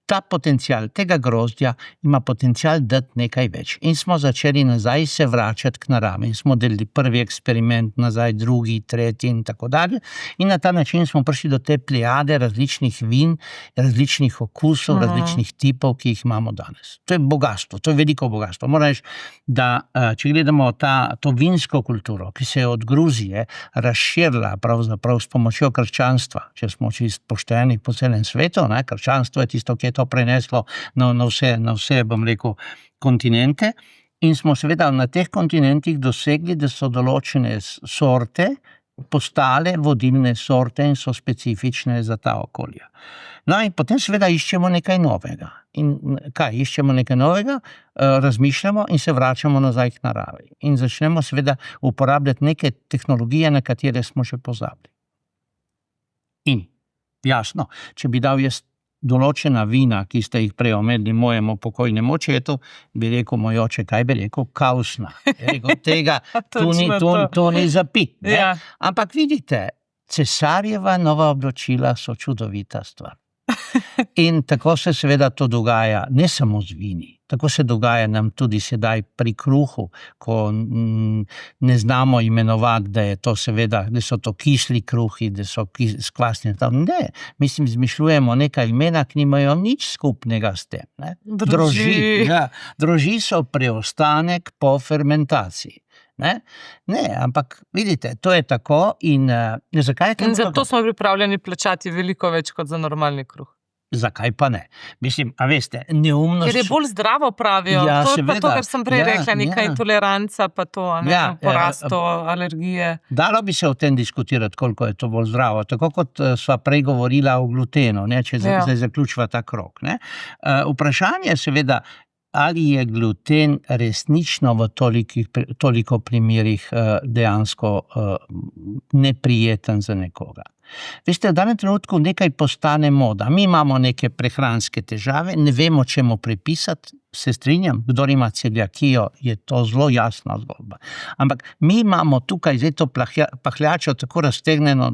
ta potencial tega grozdja ima potencial dati nekaj več. In smo začeli nazaj se vračati k naravi. In smo delili prvi eksperiment nazaj, drugi, tretji in tako dalje. In na ta način smo prišli do te plejade različnih vin, različnih okusov, različnih tipov, ki jih imamo danes. To je bogastvo, to je veliko bogastvo. Moram reči, da če gledamo to vinsko kulturo, ki se je od Gruzije razširila pravzaprav s pomočjo krščanstva, če smo čisto pošteni po celem svetu, ne? Krščanstvo je tisto, ki je to preneslo na vse, bom rekel, kontinente in smo seveda na teh kontinentih dosegli, da so določene sorte postale vodilne sorte in so specifične za ta okolja. No in potem seveda iščemo nekaj novega. In kaj? Iščemo nekaj novega, razmišljamo in se vračamo nazaj k naravi. In začnemo seveda uporabljati neke tehnologije, na katere smo že pozabili. In jasno, če bi dal jaz določena vina, ki ste jih prej omenili mojemu pokojnemu očetu, bi rekel moj oče, kaj bi rekel? Kausna. Tega to ni zapit. Ja. Ampak vidite, cesarjeva nova oblačila so čudovita stvar. In tako se seveda to dogaja, ne samo z vini, tako se dogaja nam tudi sedaj pri kruhu, ko ne znamo imenovati, da je to seveda, da so to kisli kruhi, da so skvasni. Ne, mislim, izmišljujemo nekaj imena, ki nimajo nič skupnega s tem. Ne? Droži. Ja. Droži so preostanek po fermentaciji. Ne, ampak vidite, to je tako in zakaj je to? In zato smo pripravljeni plačati veliko več kot za normalni kruh. Zakaj pa ne? Mislim, a veste, neumnost... Ker je bolj zdravo, pravijo. Ja, to je seveda. Pa to, kar sem prej rekla, neka intoleranca, pa to, porasto, alergije. Dalo bi se o tem diskutirati, koliko je to bolj zdravo. Tako kot sva prej govorila o glutenu, ne, če zdaj zaključiva ta krog. Ne. Vprašanje seveda, ali je gluten resnično v toliko primerih dejansko neprijeten za nekoga. Veste, v danem trenutku nekaj postane moda. Mi imamo neke prehranske težave, ne vemo, čemu pripisati, se strinjam, kdor ima celiakijo, je to zelo jasna zgodba. Ampak mi imamo tukaj zdaj to pahljačo tako raztegneno,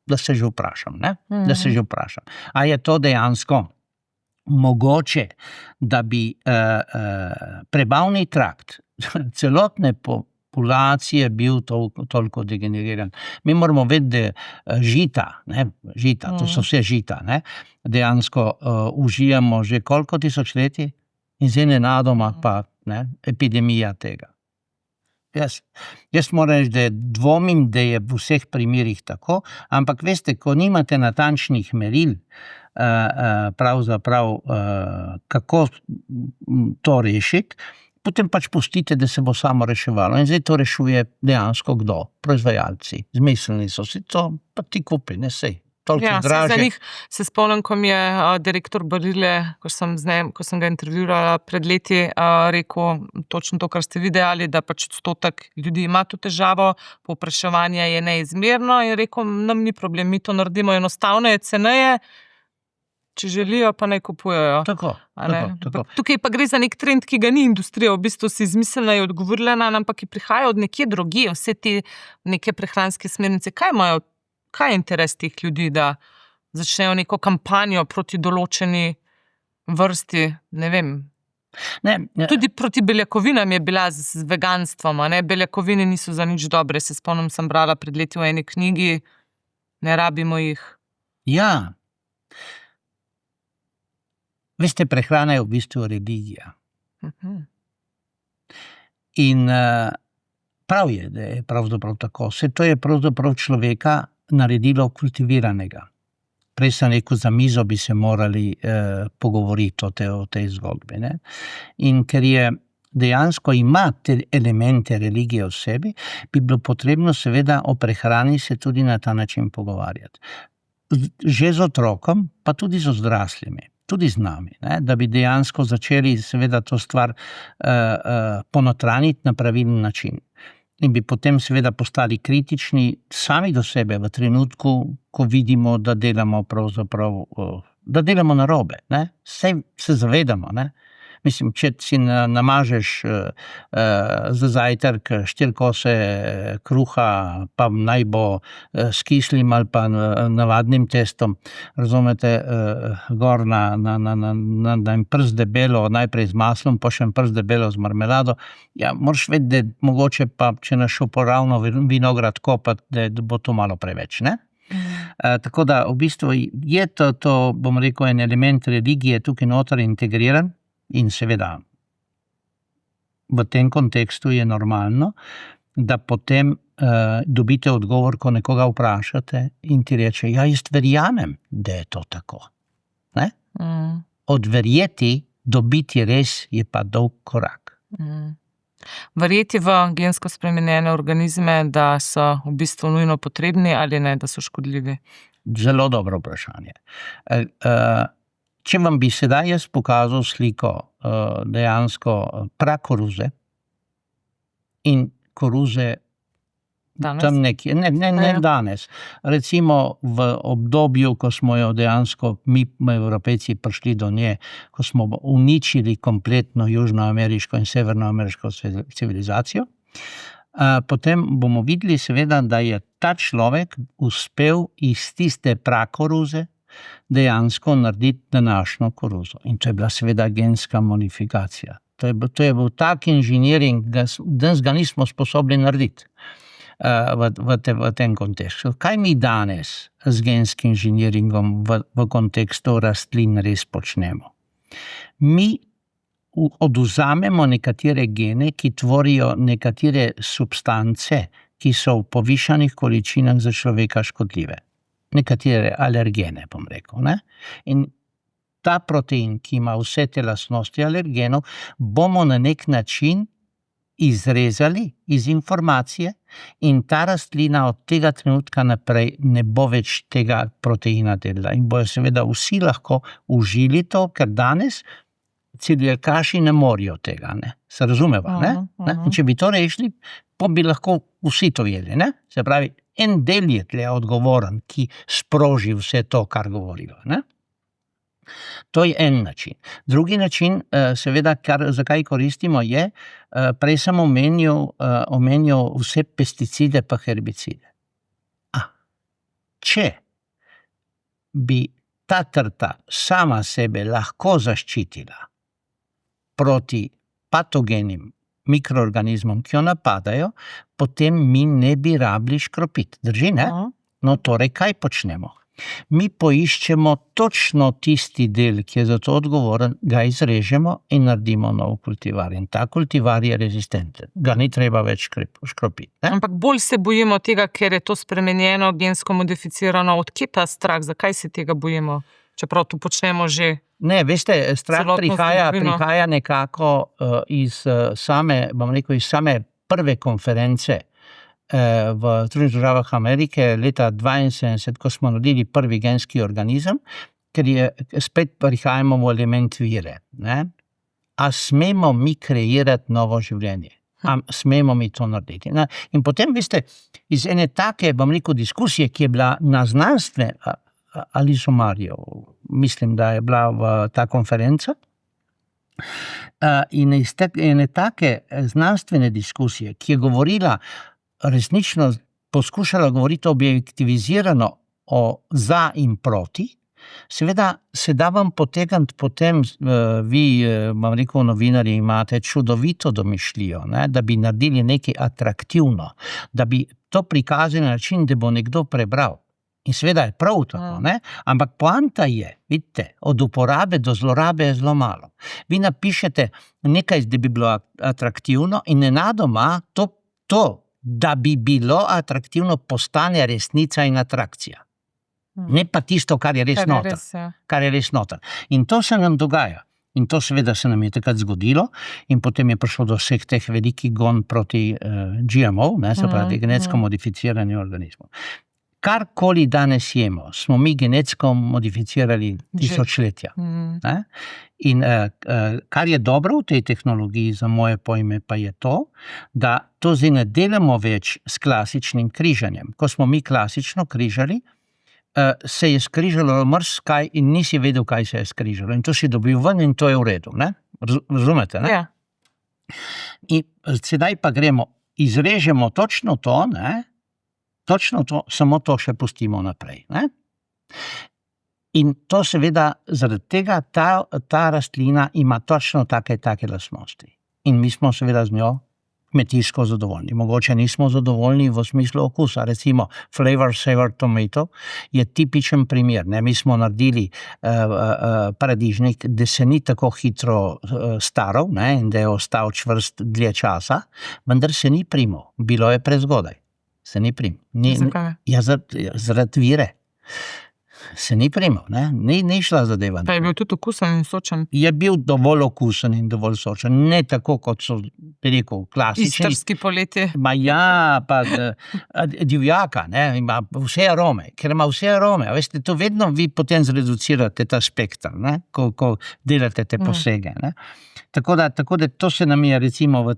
da se že vprašam, ne? Da se že vprašam. A je to dejansko mogoče, da bi prebavni trakt celotne populacije bil toliko degeneriran. Mi moramo vedeti, da žita, to so vse žita, ne, dejansko užijamo že koliko tisočletij in zdaj nenadoma pa epidemija tega. Jaz moram reči, da dvomim, da je v vseh primerih tako, ampak veste, ko nimate natančnih meril, pravzaprav kako to rešiti, potem pač pustite, da se bo samo reševalo. In zdaj to rešuje dejansko kdo? Proizvajalci. Zmislili so si to, pa ti kupi, ne sej. toliko Ja, dražje. za njih se spomnim, ko mi je direktor Barile, ko sem ga intervjuvala pred leti, rekel točno to, kar ste vi dejali, da pač odstotek ljudi ima to težavo, povpraševanje je neizmerno in rekel, nam ni problem, mi to naredimo enostavneje, ceneje, če želijo, pa naj kupujejo. Tako. Tukaj pa gre za nek trend, ki ga ni industrija v bistvu si izmislila in odgovorila, ampak ki prihaja od nekje drugje, vse te neke prehranske smernice. Kaj je interes teh ljudi, da začnejo neko kampanjo proti določeni vrsti, ne vem. Ne. Tudi proti beljakovinam je bila z veganstvom, ne? Beljakovine niso za nič dobre, se spomnim, sem brala pred leti v eni knjigi, ne rabimo jih. Ja. Veste, prehrana je v bistvu religija. In prav je, da je pravzaprav tako. Vse to je pravzaprav človeka naredilo kultiviranega. Prej sem rekel, za mizo bi se morali pogovoriti o tej zgodbi. Ne? In ker je dejansko ima te elemente religije v sebi, bi bilo potrebno seveda o prehrani se tudi na ta način pogovarjati. Že z otrokom, pa tudi z odraslimi. Tudi z nami, ne? Da bi dejansko začeli seveda to stvar ponotraniti na pravilen način. In bi potem seveda postali kritični sami do sebe v trenutku, ko vidimo, da delamo pravzaprav, da delamo narobe. Ne? Se zavedamo, ne? Mislim, če si namažeš za zajtrk 4 kose kruha, pa naj bo s kislim ali pa navadnim testom, razumete, gor na en prst debelo, najprej z maslom, pa še en prst debelo z marmelado, ja, moraš vedeti, da mogoče pa, če naš uporavno vinograd kopati, da bo to malo preveč, ne? Tako da, v bistvu je to, bom rekel, en element religije tukaj noter integriran. In seveda, v tem kontekstu je normalno, da potem dobite odgovor, ko nekoga vprašate in ti reče, ja, jaz verjamem, da je to tako. Ne? Od verjeti do biti res je pa dolg korak. Verjeti v gensko spremenjene organizme, da so v bistvu nujno potrebni ali ne, da so škodljivi? Zelo dobro vprašanje. Če vam bi sedaj jaz pokazal sliko dejansko prakoruze in koruze tam nekje, ne danes, recimo v obdobju, ko smo jo dejansko mi, Evropejci, prišli do nje, ko smo uničili kompletno južnoameriško in severnoameriško civilizacijo, potem bomo videli seveda, da je ta človek uspel iz tiste prakoruze dejansko narediti današnjo koruzo. In to je bila seveda genska modifikacija. To je bil tak inženiring, da danes ga nismo sposobni narediti v tem kontekstu. Kaj mi danes z genskim inženiringom v kontekstu rastlin res počnemo? Mi odvzamemo nekatere gene, ki tvorijo nekatere substance, ki so v povišanih količinah za človeka škodljive. Nekatere alergene, bom rekel. Ne? In ta protein, ki ima vse te lastnosti alergenov, bomo na nek način izrezali iz informacije in ta rastlina od tega trenutka naprej ne bo več tega proteina delala. In bojo seveda vsi lahko užili to, ker danes celiakaši ne morajo tega. Ne? Se razumeva? Ne? In če bi to rešili, pa bi lahko vsi to jedli. Ne? Se pravi, en del je tle odgovoren, ki sproži vse to, kar govorijo. Ne? To je en način. Drugi način, seveda, zakaj koristimo, je, prej sem omenil vse pesticide pa herbicide. Če bi ta trta sama sebe lahko zaščitila proti patogenim mikroorganizmom, ki jo napadajo, potem mi ne bi rabili škropiti. Drži, ne? No, torej, kaj počnemo? Mi poiščemo točno tisti del, ki je za to odgovoren, ga izrežemo in naredimo nov kultivar. In ta kultivar je rezistenten. Ga ni treba več škropiti. Ne? Ampak bolj se bojimo tega, ker je to spremenjeno, gensko modificirano. Odkje ta strah? Zakaj se tega bojimo? Čeprav to počnemo že. Ne, veste, strah prihaja nekako iz same prve konference v Združenih državah Amerike leta 1972, ko smo naredili prvi genski organizem, ker spet prihajamo v element vire. Ne? A smemo mi kreirati novo življenje? A smemo mi to narediti? Ne? In potem, veste, iz ene take, bom rekel, diskusije, ki je bila na znanstvene, ali Somarjev, mislim, da je bila ta konferenca, in iz ene take znanstvene diskusije, ki je govorila, resnično poskušala govoriti objektivizirano o za in proti, seveda se da vam potegniti potem, vi, bom rekel, novinarji imate čudovito domišljijo, ne, da bi naredili nekaj atraktivno, da bi to prikazali na način, da bo nekdo prebral. In seveda je prav tako, ne? Ampak poanta je, vidite, od uporabe do zlorabe je zelo malo. Vi napišete nekaj, da bi bilo atraktivno in nenadoma to, da bi bilo atraktivno, postane resnica in atrakcija. Ne pa tisto, kar je res noter. Kar je res noter. In to se nam dogaja. In to seveda se nam je takrat zgodilo in potem je prišlo do vseh teh velikih gon proti GMO, ne, se pravi genetsko modificiranje organizmov. Karkoli danes jemo, smo mi genetsko modificirali tisočletja. Ne? In kar je dobro v tej tehnologiji, za moje pojme, pa je to, da to zdaj ne delamo več s klasičnim križanjem. Ko smo mi klasično križali, se je skrižalo marsikaj in nisi vedel, kaj se je skrižalo. In to si dobil ven in to je v redu. Ne? Razumete? Ne? Ja. In sedaj pa gremo, izrežemo točno to, ne? Točno to, samo to še pustimo naprej. Ne? In to seveda, zaradi tega ta rastlina ima točno take lastnosti. In mi smo seveda z njo kmetijsko zadovoljni. Mogoče nismo zadovoljni v smislu okusa. Recimo Flavor Saver Tomato je tipičen primer. Ne? Mi smo naredili paradižnik, da se ni tako hitro staral, ne? In da je ostal čvrst dlje časa, vendar se ni primil. Bilo je prezgodaj. Se ni primil. Zakaj? Ja, zaradi vire. Se ni primil, ne? Ni šla zadeva. Pa je bil tudi okusen in sočen. Je bil dovolj okusen in dovolj sočen. Ne tako, kot so, bi rekel, klasični. Istrski poletje. Ma ja, pa divjaka, ne? Ima vse arome. Ker ima vse arome. Veste, to vedno vi potem zreducirate ta spektr, ne? Ko delate te posege, ne? Tako da to se nam je recimo v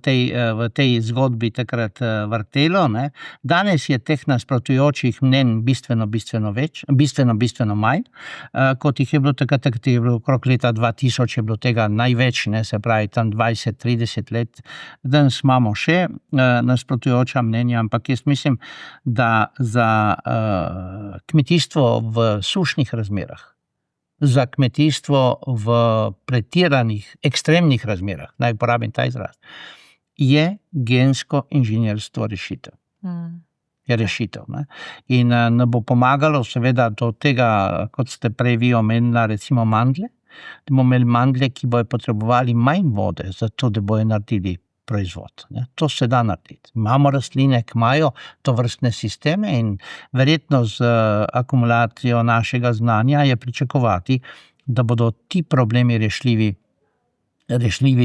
tej zgodbi takrat vrtelo, ne. Danes je teh nasprotujočih mnenj bistveno manj, kot jih je bilo takrat, je bilo okrog leta 2000 je bilo tega največ, ne, se pravi tam 20-30 let. Danes imamo še nasprotujoča mnenja, ampak jaz mislim, da za kmetijstvo v sušnih razmerah, za kmetijstvo v pretiranih, ekstremnih razmerah, naj uporabim ta izraz, je gensko inženirstvo rešitev. Je rešitev. Ne? In ne bo pomagalo seveda do tega, kot ste prej vi omenila, recimo mandlje, da bomo imeli mandlje, ki bojo potrebovali manj vode, zato da bojo naredili proizvod. Ne? To se da narediti. Imamo rastline, ki imajo to vrstne sisteme in verjetno z akumulacijo našega znanja je pričakovati, da bodo ti problemi rešljivi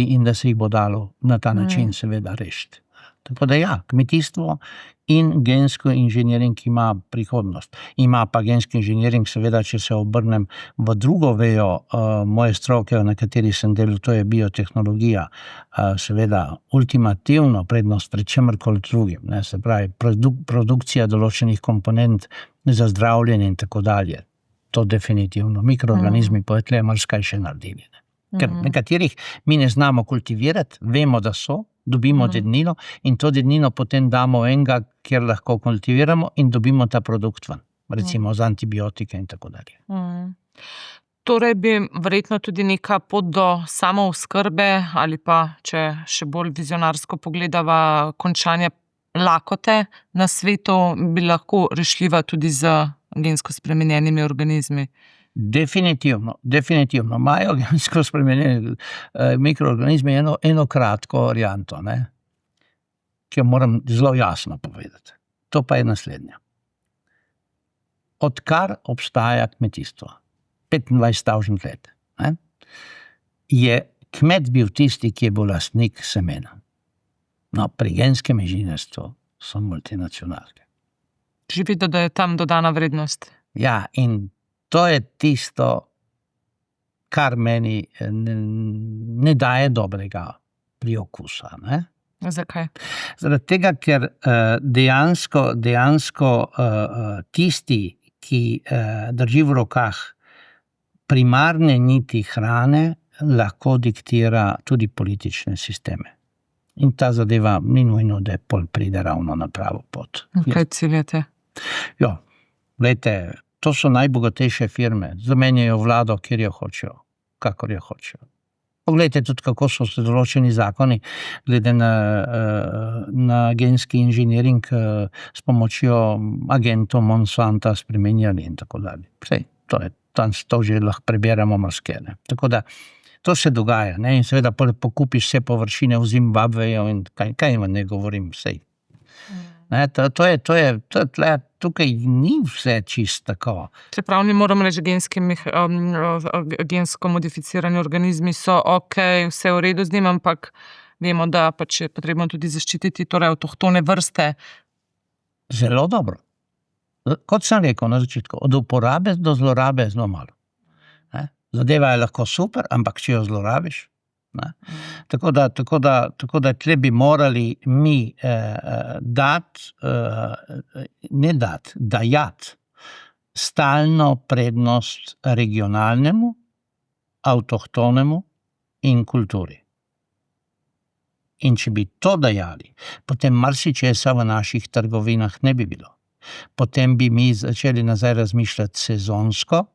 in da se jih bo dalo na ta način seveda rešiti. Tako da ja, kmetijstvo in gensko inženiring ima prihodnost. Ima pa genski inženiring, seveda, če se obrnem v drugo vejo moje stroke, na kateri sem delal, to je biotehnologija, seveda ultimativno prednost pred čemerkoli drugim, ne, se pravi produkcija določenih komponent za zdravljenje in tako dalje. To definitivno. Mikroorganizmi pa tle marsikaj še naredili. Ne. Ker nekaterih mi ne znamo kultivirati, vemo, da so, dobimo dednino in to dednino potem damo enega, kjer lahko kultiviramo in dobimo ta produkt ven. Recimo z antibiotike in tako dalje. Torej bi verjetno tudi neka pot do samooskrbe ali pa, če še bolj vizionarsko pogledava, končanje lakote na svetu bi lahko rešljiva tudi z gensko spremenjenimi organizmi. Definitivno. Imajo gensko spremenjeni mikroorganizmi eno kratko varianto, ne, ki jo moram zelo jasno povedati. To pa je naslednja. Odkar obstaja kmetijstvo, 25.000 let, ne, je kmet bil tisti, ki je bil lastnik semena. No, pri genskem inženirstvu so multinacionalke. Že videl, da je tam dodana vrednost. Ja, in to je tisto, kar meni ne daje dobrega priokusa, ne? Zakaj? Zaradi tega, ker dejansko tisti, ki drži v rokah primarne niti hrane, lahko diktira tudi politične sisteme. In ta zadeva ni nujno, da pol pride ravno na pravo pot. Kaj ciljate? Ja, glejte, to so najbogatejše firme, zamenjajo vlado, kjer jo hočejo, kakor jo hočejo. Poglejte tudi, kako so se določeni zakoni glede na genski inženiring s pomočjo agentov Monsanta spremenjali in tako dalje. Sej, to že lahko preberemo marsikje. Tako da to se dogaja, ne? In seveda pokupiš vse površine v Zimbabveju in kaj vam ne govorim, sej. Ne, tukaj ni vse čisto tako. Čeprav ni moram reči, gensko modificirani organizmi so vse v redu z njim, ampak vemo, da pač je potrebno tudi zaščititi torej avtohtone vrste. Zelo dobro. Kot sem rekel na začetku, od uporabe do zlorabe zelo malo. Ne? Zadeva je lahko super, ampak če jo zlorabiš, ne? Tako da tle bi morali mi dajati stalno prednost regionalnemu, avtohtonemu in kulturi. In če bi to dajali, potem marsičesa v naših trgovinah ne bi bilo. Potem bi mi začeli nazaj razmišljati sezonsko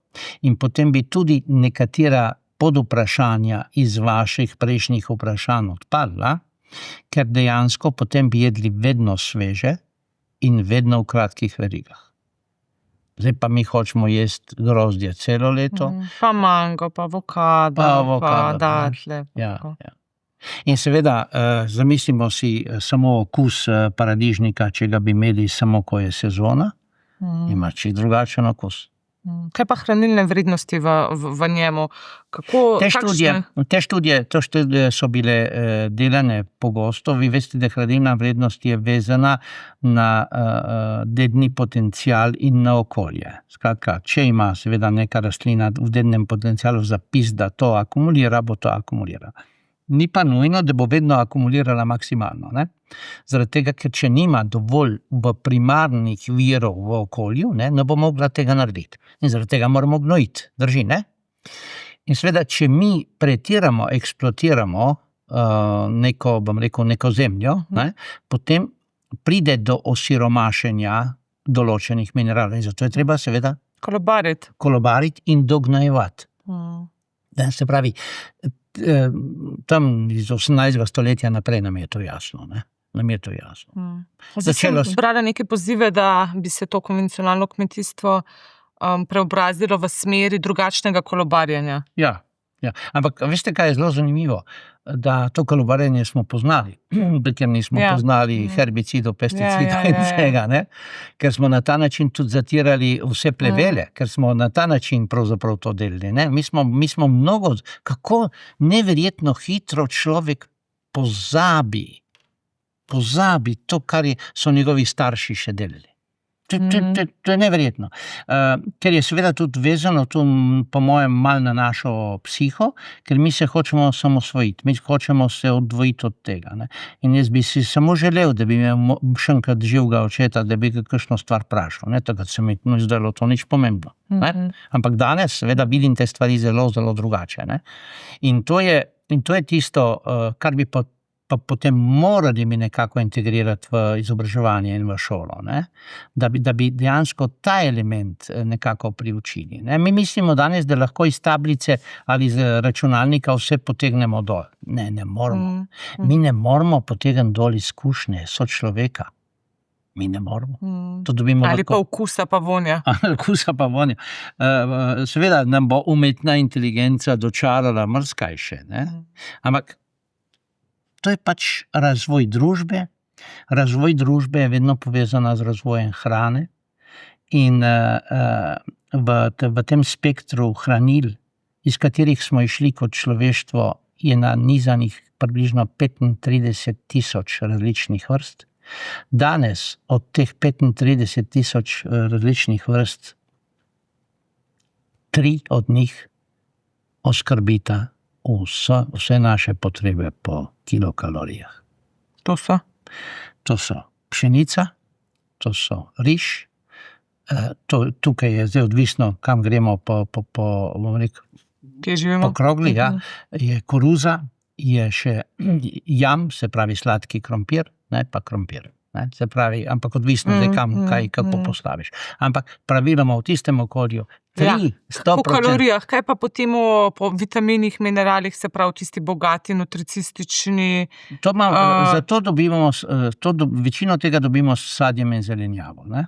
in potem bi tudi nekatera podvprašanja iz vaših prejšnjih vprašanj odpadla, ker dejansko potem bi jedli vedno sveže in vedno v kratkih verigah. Zdaj pa mi hočemo jesti grozdje celo leto. Pa mango, pa avokado, pa datlje. Ja. In seveda, zamislimo si samo okus paradižnika, če ga bi imeli samo, ko je sezona, ima čisto drugačen okus. Kaj pa hranilne vrednosti v njemu? Te študije so bile delane pogosto. Vi veste, da hranilna vrednost je vezana na dedni potencial in na okolje. Skratka, če ima seveda neka rastlina v dednem potencialu zapis, da to akumulira, bo to akumulira. Ni pa nujno, da bo vedno akumulirala maksimalno. Ne? Zaradi tega, ker če nima dovolj v primarnih virov v okolju, ne bo mogla tega narediti. In zaradi tega moramo gnojiti. Drži, ne? In seveda, če mi pretiramo, eksploatiramo neko zemljo, ne, potem pride do osiromašenja določenih mineralov. In zato je treba seveda kolobariti in dognojevati. Se pravi, tam iz 18. stoletja naprej nam je to jasno. Ne? Nam je to jasno. Zdaj sem brala neke pozive, da bi se to konvencionalno kmetijstvo preobrazilo v smeri drugačnega kolobarjenja. Ja. Ampak veste, kaj je zelo zanimivo? Da to kolobarjenje smo poznali, ker nismo poznali herbicidov, pesticidov in vsega, ne? Ker smo na ta način tudi zatirali vse plevele, ker smo na ta način pravzaprav to delali. Ne? Mi smo mnogo, kako neverjetno hitro človek pozabi to, kar so njegovi starši še delali. To je neverjetno. Ker je seveda tudi vezano, po mojem, malo na našo psiho, ker mi se hočemo samosvojiti, mi hočemo se odvojiti od tega. Ne? In jaz bi si samo želel, da bi imel še enkrat živega očeta, da bi ga kakšno stvar vprašal. Takrat se mi zdelo to nič pomembno. Ne? Ampak danes seveda vidim te stvari zelo, zelo drugače. Ne? In to je tisto, kar bi pa potem morali mi nekako integrirati v izobraževanje in v šolo, ne? Da bi dejansko ta element nekako priučili. Ne? Mi mislimo danes, da lahko iz tablice ali iz računalnika vse potegnemo dol. Ne moramo. Mi ne moramo potegniti dol izkušnje sočloveka. Mi ne moramo. Ali pa okusa pa vonja. Okusa pa vonja. Seveda nam bo umetna inteligenca dočarala marsikaj še. Ampak to je pač razvoj družbe. Razvoj družbe je vedno povezana z razvojem hrane in v tem spektru hranil, iz katerih smo išli kot človeštvo, je nanizanih približno 35 000 različnih vrst Danes od teh 35,000 različnih vrst, 3 od njih oskrbita vse naše potrebe po kilokalorijah. To so? To so pšenica, to so riž, tukaj je zdaj odvisno, kam gremo bomo rekel, Kje živimo? po krogli, ja, je koruza, je še jam, se pravi sladki krompir, ne, pa krompir. Ne, se pravi, ampak odvisno zdaj kako postaviš. Ampak praviloma v tistem okolju 100%. Po kalorijah, kaj pa potem po vitaminih, mineralih, se pravi tisti bogati, nutricistični? Zato dobivamo, večino tega dobimo s sadjem in zelenjavo. Ne?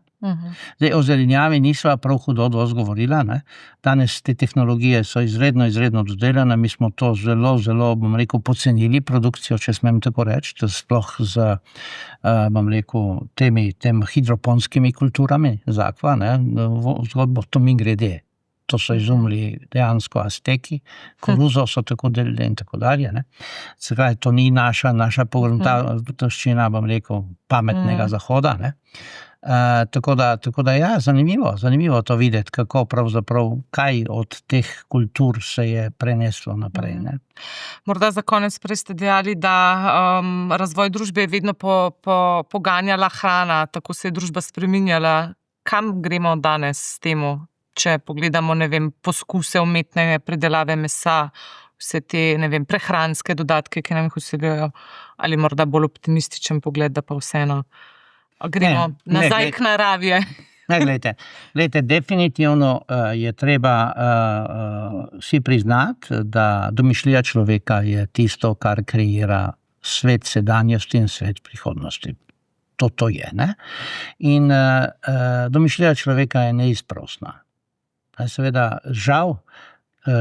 Zdaj, o zelenjavi nisva prav hudo dosti govorila. Ne? Danes te tehnologije so izredno dodelane, mi smo to zelo, bom rekel, pocenili produkcijo, če smem tako reči, sploh z, bom rekel, tem hidroponskimi kulturami z akva, ne? Zgodbo to mi grede. To so izumili dejansko Azteki, koruzo so tako delili in tako dalje. Ne? Se pravi, to ni naša poglavtaščina, bom rekel, pametnega zahoda. Ne? Tako da ja, zanimivo to videti, kako pravzaprav, kaj od teh kultur se je preneslo naprej. Ne? Morda za konec prej ste dejali, da razvoj družbe je vedno poganjala hrana, tako se je družba spreminjala. Kam gremo danes s temu? Če pogledamo, ne vem, poskuse umetne predelave mesa, vse te, ne vem, prehranske dodatke, ki nam jih vsebujejo, ali morda bolj optimističen pogled, da pa vseeno gremo nazaj k naravi. Glejte, definitivno je treba si priznati, da domišljija človeka je tisto, kar kreira svet sedanjosti in svet prihodnosti. To je, ne? In domišljija človeka je neizprosna. Seveda, žal,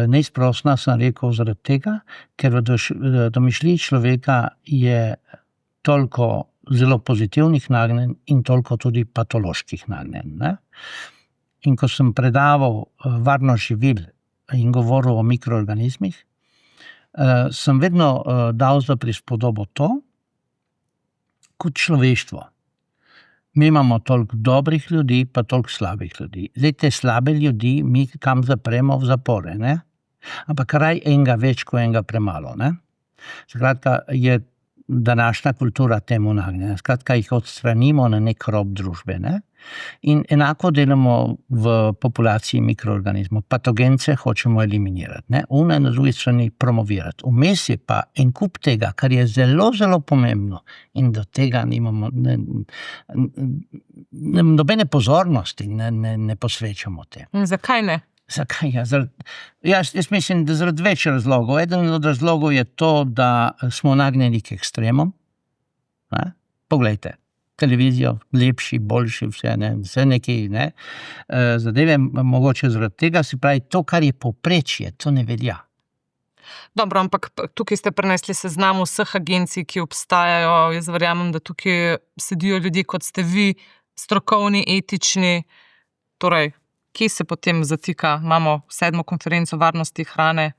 neizprosna sem rekel zaradi tega, ker v domišljiji človeka je toliko zelo pozitivnih nagnjenj in toliko tudi patoloških nagnjenj. Ne? In ko sem predaval varnost živil in govoril o mikroorganizmih, sem vedno dal za prispodobo to, kot človeštvo. Mi imamo toliko dobrih ljudi, pa toliko slabih ljudi. Zdaj, te slabe ljudi mi kam zapremo v zapore, ne? Ampak raj enega več, kot enega premalo, ne? Skratka, je današnja kultura temu nagnjena. Skratka, jih odstranimo na nek rob družbe, ne? In enako delamo v populaciji mikroorganizmov. Patogence hočemo eliminirati, ne? Une na drugi strani promovirati. Vmes je pa en kup tega, kar je zelo pomembno in do tega nimamo nobene pozornosti, ne posvečamo te. Zakaj ne? Zakaj? Jaz mislim, da zaradi več razlogov. Eden od razlogov je to, da smo nagnjeni k ekstremom. Ne? Poglejte, televizijo, lepši, boljši, vse nekaj, ne? Zadeve, mogoče zaradi tega, se pravi, to, kar je povprečje, to ne velja. Dobro, ampak tukaj ste prenesli seznam vseh agencij, ki obstajajo. Jaz verjamem, da tukaj sedijo ljudje, kot ste vi, strokovni, etični. Torej, kje se potem zatika? Imamo 7. konferenco varnosti hrane.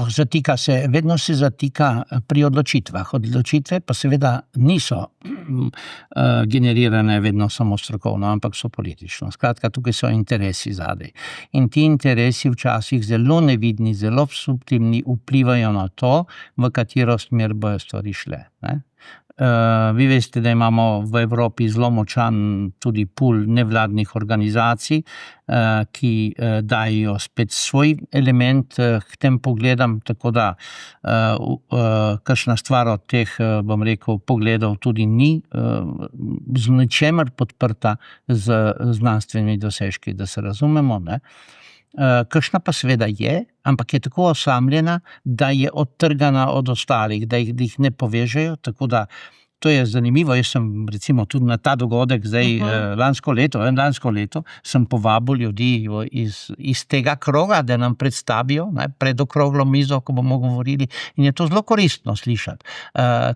Zatika se, vedno se zatika pri odločitvah. Odločitve pa seveda niso generirane vedno samo strokovno, ampak so politično. Skratka, tukaj so interesi zadaj. In ti interesi včasih zelo nevidni, zelo subtilni vplivajo na to, v katero smer bojo stvari šle. Ne? Vi veste, da imamo v Evropi zelo močan tudi pool nevladnih organizacij, ki dajo spet svoj element k tem pogledam, tako da kakšna stvar od teh, bom rekel, pogledov tudi ni z ničemer podprta z znanstvenimi dosežki, da se razumemo, ne? Kakšna pa seveda je, ampak je tako osamljena, da je odtrgana od ostalih, da jih ne povežejo, tako da to je zanimivo. Jaz sem recimo tudi na ta dogodek zdaj lansko leto sem povabil ljudi iz tega kroga, da nam predstavijo, ne, pred okroglo mizo, ko bomo govorili, in je to zelo koristno slišati,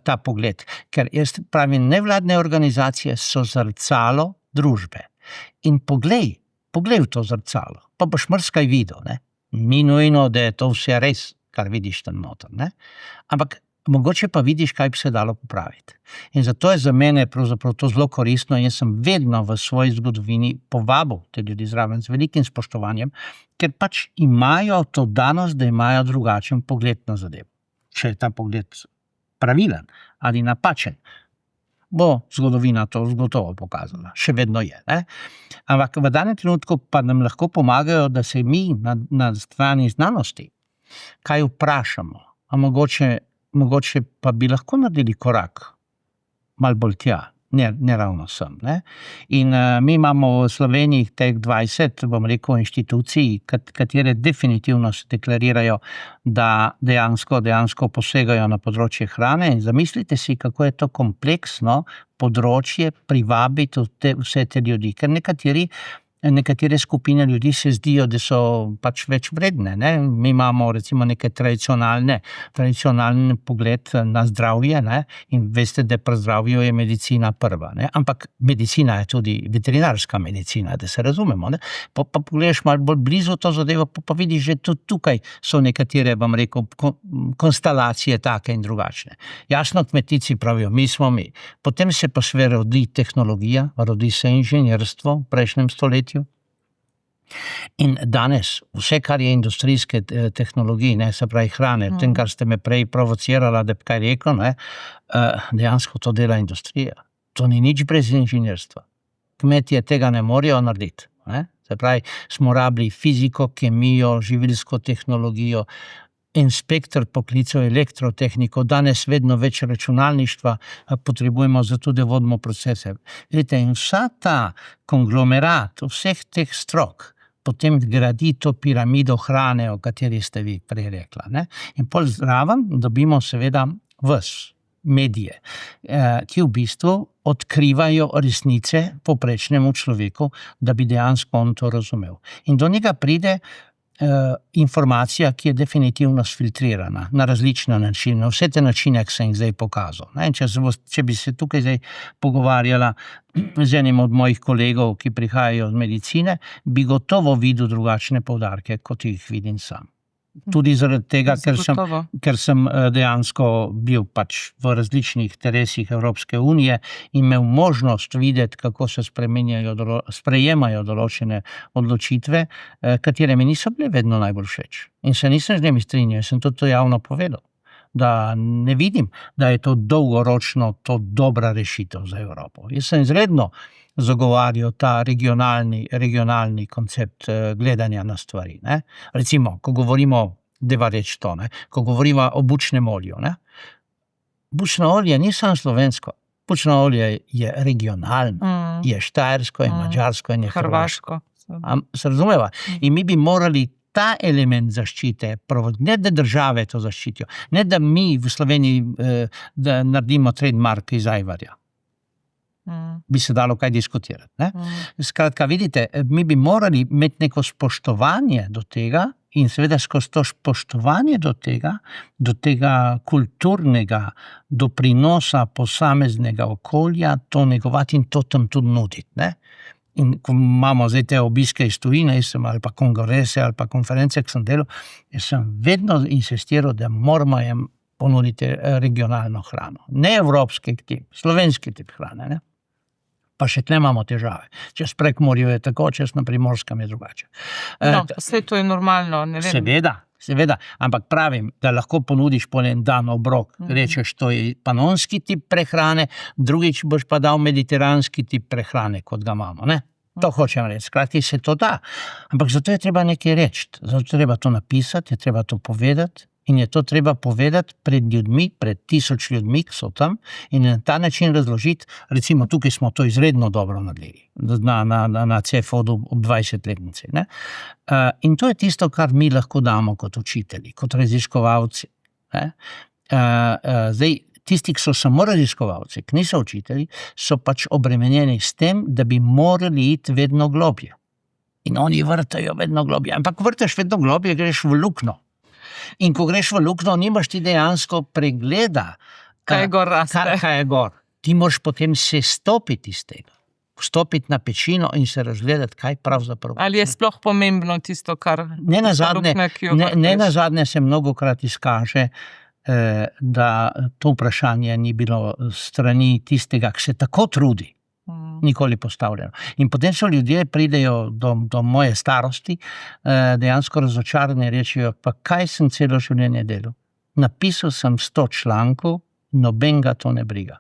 ta pogled. Ker jaz pravim, nevladne organizacije so zrcalo družbe. In poglej v to zrcalo, pa boš marsikaj videl, ne. Ni nujno, da je to vse res, kar vidiš tam noter, ne. Ampak mogoče pa vidiš, kaj bi se dalo popraviti. In zato je za mene pravzaprav to zelo koristno. Jaz sem vedno v svoji zgodovini povabil te ljudi zraven z velikim spoštovanjem, ker pač imajo to danost, da imajo drugačen pogled na zadevo. Če je ta pogled pravilen ali napačen, bo zgodovina to gotovo pokazala. Še vedno je. Ne? Ampak v danem trenutku pa nam lahko pomagajo, da se mi na strani znanosti kaj vprašamo. A mogoče pa bi lahko naredili korak malo bolj tja, ne ravno sem. Ne? In mi imamo v Sloveniji teh 20, bom rekel, inštitucij, katere definitivno se deklarirajo, da dejansko posegajo na področje hrane. In zamislite si, kako je to kompleksno področje privabiti vse te ljudi, ker nekatere skupine ljudi se zdijo, da so pač več vredne. Ne? Mi imamo recimo neke tradicionalni pogled na zdravje, ne? In veste, da pri zdravju je medicina prva. Ne? Ampak medicina je tudi veterinarska medicina, da se razumemo. Ne? Pa pogledaš malo bolj blizu to zadevo, pa vidiš, že tudi tukaj so nekatere, bom rekel, konstelacije take in drugačne. Jasno, kmetici pravijo, mi smo mi. Potem se pa sve rodi tehnologija, rodi se inženirstvo v prejšnjem stoletju. In danes vse, kar je industrijske tehnologije, ne, se pravi hrane, tem, kar ste me prej provocirala, da bi kaj rekel, ne, dejansko to dela industrija. To ni nič brez inženirstva. Kmetje tega ne morejo narediti. Ne. Se pravi, smo rabili fiziko, kemijo, živilsko tehnologijo, inspektor poklicev elektrotehniko, danes vedno več računalništva potrebujemo zato, da vodimo procese. Vidite, in vsa ta konglomerat vseh teh strok potem gradi to piramido hrane, o kateri ste vi prej rekla. Ne? In pol zraven dobimo seveda medije, ki v bistvu odkrivajo resnice povprečnemu človeku, da bi dejansko on to razumel. In do njega pride informacija, ki je definitivno sfiltrirana na različne načine, vse te načine, ki sem jih zdaj pokazal. Če bi se tukaj zdaj pogovarjala z enim od mojih kolegov, ki prihajajo od medicine, bi gotovo videl drugačne poudarke, kot jih vidim sam. Tudi zaradi tega, ker sem dejansko bil pač v različnih interesih Evropske unije in imel možnost videti, kako se sprejemajo določene odločitve, katere mi niso bile vedno najbolj všeč. In se nisem z njimi strinjal, sem tudi to javno povedal, da ne vidim, da je to dolgoročno to dobra rešitev za Evropo. Jaz sem izredno zagovarjal ta regionalni koncept gledanja na stvari. Ne? Recimo, ko govorimo, ko govorimo o bučnem olju. Ne? Bučno olje ni samo slovensko, bučno olje je regionalno, je štajersko, je madžarsko in je hrvaško. Se razumeva? In mi bi morali ta element zaščite, ne da države to zaščitijo, ne da mi v Sloveniji naredimo trademark iz ajvarja. Bi se dalo kaj diskutirati. Ne? Skratka, vidite, mi bi morali imeti neko spoštovanje do tega in seveda skozi to spoštovanje do tega kulturnega doprinosa posameznega okolja to negovati in to tam tudi nuditi. Ne? In ko imamo zdaj te obiske iz tujine, ali pa kongrese, ali pa konference, ki sem delal, jaz sem vedno insistiral, da moramo jim ponuditi regionalno hrano. Ne evropski tip, slovenski tip hrane. Ne? Pa še tle imamo težave. Čez Prekmurje je tako, čez na Primorskem je drugače. Vse to je normalno, ne vem. Seveda, ampak pravim, da lahko ponudiš po en dan obrok, rečeš, to je panonski tip prehrane, drugič boš pa dal mediteranski tip prehrane, kot ga imamo, ne? To hočem reči, skratki se to da. Ampak zato je treba nekaj reči, zato je treba to napisati, je treba to povedati in je to treba povedati pred ljudmi, pred 1000 ljudmi, ki so tam in na ta način razložiti, recimo tukaj smo to izredno dobro naredili, na CFOD-u ob 20-letnici. Ne? In to je tisto, kar mi lahko damo kot učitelji, kot raziskovalci. Ne? Zdaj, tisti, ki so samo raziskovalci, ki niso učitelji, so pač obremenjeni s tem, da bi morali iti vedno globje. In oni vrtajo vedno globje. Ampak vrtaš vedno globje, greš v lukno. In ko greš v lukno, nimaš ti dejansko pregleda, kaj je gor. Ti moraš potem se stopiti iz tega. Vstopiti na pečino in se razgledati, kaj pravzaprav. Ali je sploh pomembno tisto, kar... Ne nazadnje se mnogokrat izkaže, da to vprašanje ni bilo strani tistega, ki se tako trudi, nikoli postavljeno. In potem so ljudje pridejo do moje starosti, dejansko razočarani, rečejo, pa kaj sem celo življenje delal? Napisal sem 100 člankov, nobenega to ne briga.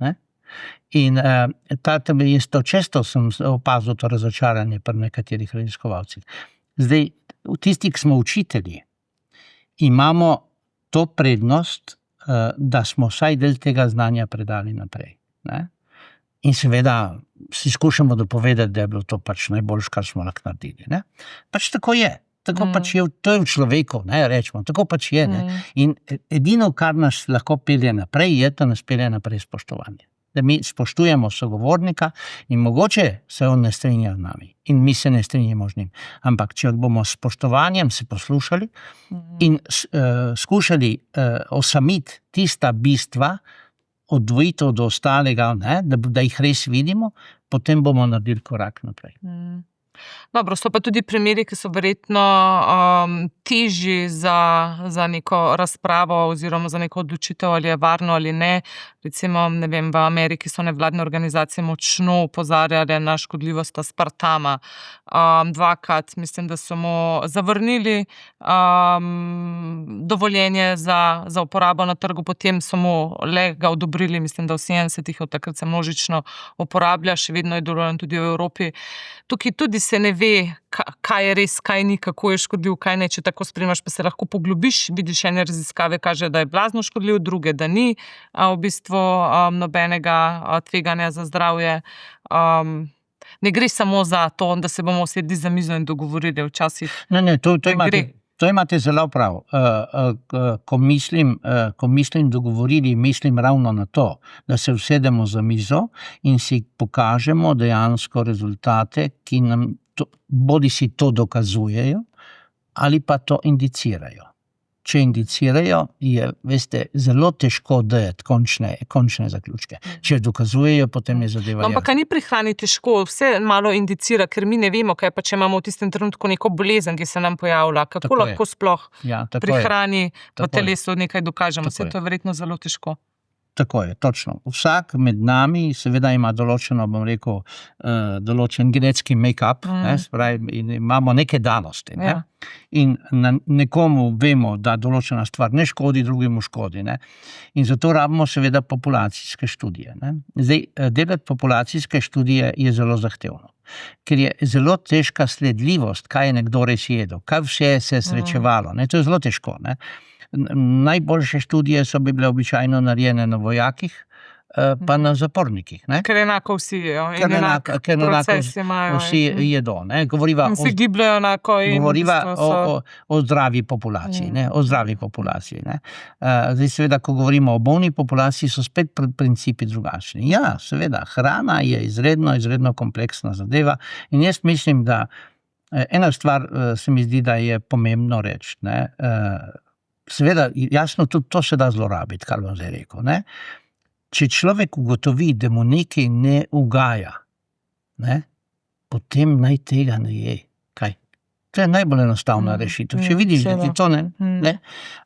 Ne? In jaz to često sem opazil to razočaranje pri nekaterih raziskovalcih. Zdaj, tisti, ki smo učitelji, imamo to prednost, da smo vsaj del tega znanja predali naprej. Ne? In seveda si skušamo dopovedati, da je bilo to pač najboljše, kar smo lahko naredili. Ne? Pač tako je. Tako pač je, to je v človeku, ne, rečemo, tako pač je. Ne? In edino, kar nas lahko pelje naprej, je, da nas pelje naprej spoštovanje. Da mi spoštujemo sogovornika in mogoče se on ne strinja z nami in mi se ne strinjamo z njim. Ampak če bomo s spoštovanjem se poslušali in skušali osamiti tista bistva, odvojiti od ostalega, ne, da jih res vidimo, potem bomo naredili korak naprej. Dobro, so pa tudi primeri, ki so verjetno težji za neko razpravo oziroma za neko odločitev, ali je varno ali ne. Recimo, ne vem, v Ameriki so nevladne organizacije močno opozarjale na škodljivost aspartama. Dvakrat, mislim, da so mu zavrnili dovoljenje za uporabo na trgu, potem so mu le ga odobrili, mislim, da v 70-ih, od takrat se množično uporablja, še vedno je dovoljen tudi v Evropi. Tukaj tudi se ne ve, kaj je res, kaj ni, kako je škodljiv, kaj ne. Če tako spremljaš, pa se lahko poglobiš, vidiš, ene raziskave kaže, da je blazno škodljiv, druge, da ni v bistvu nobenega tveganja za zdravje. Ne gre samo za to, da se bomo sedli za mizo in dogovorili včasih. Ne, to imate zelo prav. Ko mislim dogovorili, mislim ravno na to, da se usedemo za mizo in si pokažemo dejansko rezultate, ki nam bodi si to dokazujejo ali pa to indicirajo. Če indicirajo, je, veste, zelo težko dajati končne zaključke. Če dokazujejo, potem je zadeva jasna. Ampak ni pri hrani težko, vse malo indicira, ker mi ne vemo, kaj pa če imamo v tistem trenutku neko bolezen, ki se nam pojavlja. Kako tako lahko sploh pri hrani v telesu nekaj dokažemo? Vse to je verjetno zelo težko. Tako je, točno. Vsak med nami seveda ima določeno, bom rekel, določen genetski make-up, in imamo neke danosti. Ne? Ja. In nekomu vemo, da določena stvar ne škodi, drugemu škodi. Ne? In zato rabimo seveda populacijske študije. Ne? Zdaj, delati populacijske študije je zelo zahtevno. Ker je zelo težka sledljivost, kaj je nekdo res jedel, kaj vse se je srečevalo. Ne? To je zelo težko. Ne? Najboljše študije so bi bile običajno narejene na vojakih, pa na zapornikih. Ne? Ker enako vsi jejo in enak proces imajo. Vsi jedo. Vsi gibljajo enako. Govoriva o zdravi populaciji. Ne? O zdravi populaciji. Ne? Zdaj seveda, ko govorimo o bolni populaciji, so spet principi drugačni. Ja, seveda, hrana je izredno kompleksna zadeva in jaz mislim, da ena stvar se mi zdi, da je pomembno reči. Seveda, jasno, tudi to se da zlorabiti, kar bom zdaj rekel. Ne? Če človek ugotovi, da mu nekaj ne ugaja, ne? Potem naj tega ne je. Kaj? To je najbolj enostavna rešitev. Če vidiš, da ti to ne?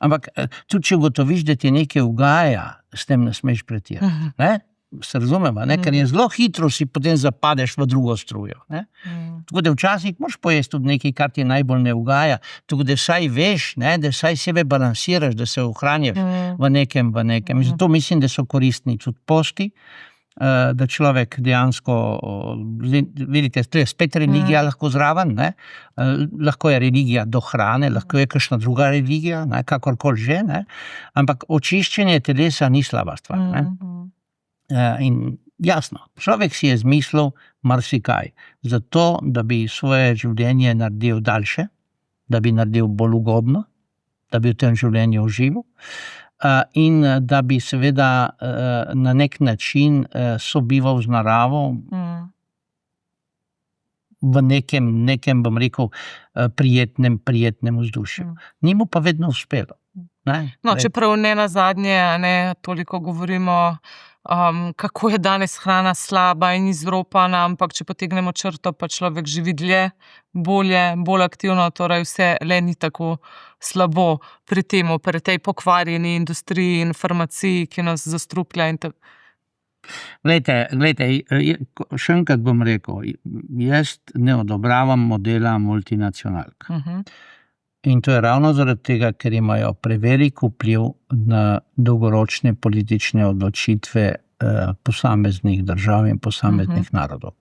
Ampak tudi, če ugotoviš, da ti nekaj ugaja, s tem ne smeš pretirati. Ne? Se razumemo, ne? Ker je zelo hitro si potem zapadeš v drugo strujo. Ne? Tako da včasih moraš pojesti tudi nekaj, kar ti najbolj ne ugaja, tako da vsaj veš, ne? Da vsaj sebe balansiraš, da se ohranjaš v nekem. In zato mislim, da so koristni tudi posti, da človek dejansko, vidite, to je spet religija lahko zraven, ne? Lahko je religija do hrane, lahko je kakšna druga religija, ne? Kakorkoli že, ne? Ampak očiščenje telesa ni slaba stvar. Ne? In jasno, človek si je zmislil marsikaj, zato, da bi svoje življenje naredil daljše, da bi naredil bolj ugodno, da bi v tem življenju užival in da bi seveda na nek način sobival z naravo v nekem, bom rekel, prijetnem vzdušju. Ni mu pa vedno uspelo. No, čeprav ne nazadnje, ne toliko govorimo, kako je danes hrana slaba in izropana, ampak če potegnemo črto, pa človek živi dlje, bolje, bolj aktivno, torej vse le ni tako slabo pri temu, pri tej pokvarjeni industriji in farmaciji, ki nas zastruplja in tako. Glejte, še enkrat bom rekel, jaz ne odobravam modela multinacionalk. In to je ravno zaradi tega, ker imajo prevelik vpliv na dolgoročne politične odločitve posameznih držav in posameznih narodov.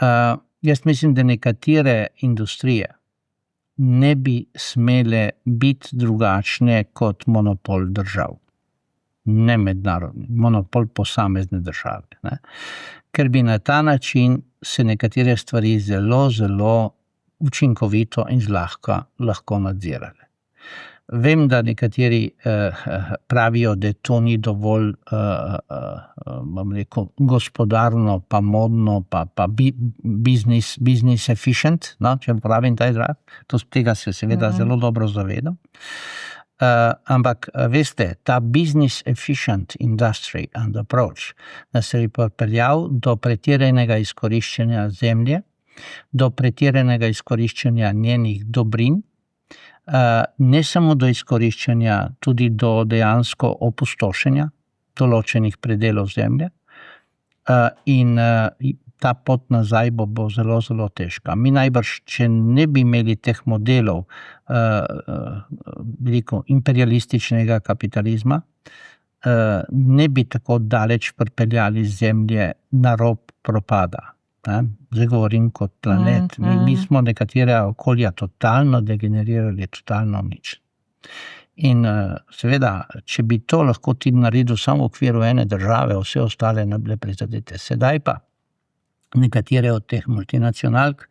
Jaz mislim, da nekatere industrije ne bi smele biti drugačne kot monopol držav. Ne mednarodni, monopol posamezne države. Ne? Ker bi na ta način se nekatere stvari zelo, zelo učinkovito in zlahka lahko nadzirale. Vem, da nekateri pravijo, da to ni dovolj bom rekel, gospodarno, pa modno, pa business efficient, no, če pravim ta izraz. Tega se seveda zelo dobro zavedam. Ampak veste, ta business efficient industry and approach nas je pripeljal do pretiranega izkoriščanja zemlje, do pretiranega izkoriščanja njenih dobrin, ne samo do izkoriščanja, tudi do dejansko opustošenja določenih predelov zemlje, in ta pot nazaj bo zelo, zelo težka. Mi najbrž, če ne bi imeli teh modelov veliko imperialističnega kapitalizma, ne bi tako daleč pripeljali zemlje na rob propada. Zdaj govorim kot planet. Mi smo nekatere okolja totalno degenerirali, totalno uničili. In seveda, če bi to lahko ti naredil samo v okviru ene države, vse ostale ne bile prizadete. Sedaj pa nekatere od teh multinacionalk,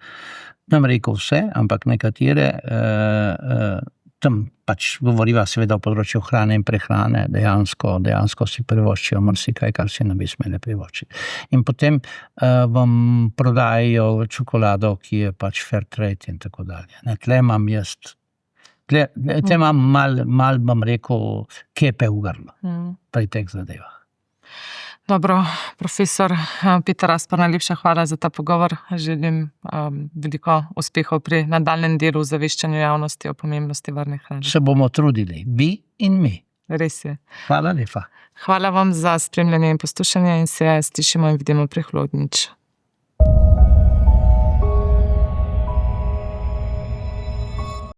nam rekel vse, ampak nekatere tam pač govoriva seveda o področju hrane in prehrane, dejansko si privoščijo marsikaj, kar si ne bi smele privoščiti. In potem vam prodajajo čokolado, ki je pač fair trade in tako dalje. Tle imam jaz, tle imam mal bom rekel, kepe v grlu pri teh zadevah. Dobro, profesor Peter Raspar, najlepša hvala za ta pogovor. Želim veliko uspehov pri nadaljnjem delu ozaveščanju javnosti o pomembnosti varne hrane. Se bomo trudili, vi in mi. Res je. Hvala lepa. Hvala vam za spremljanje in poslušanje in se slišimo in vidimo prihodnjič.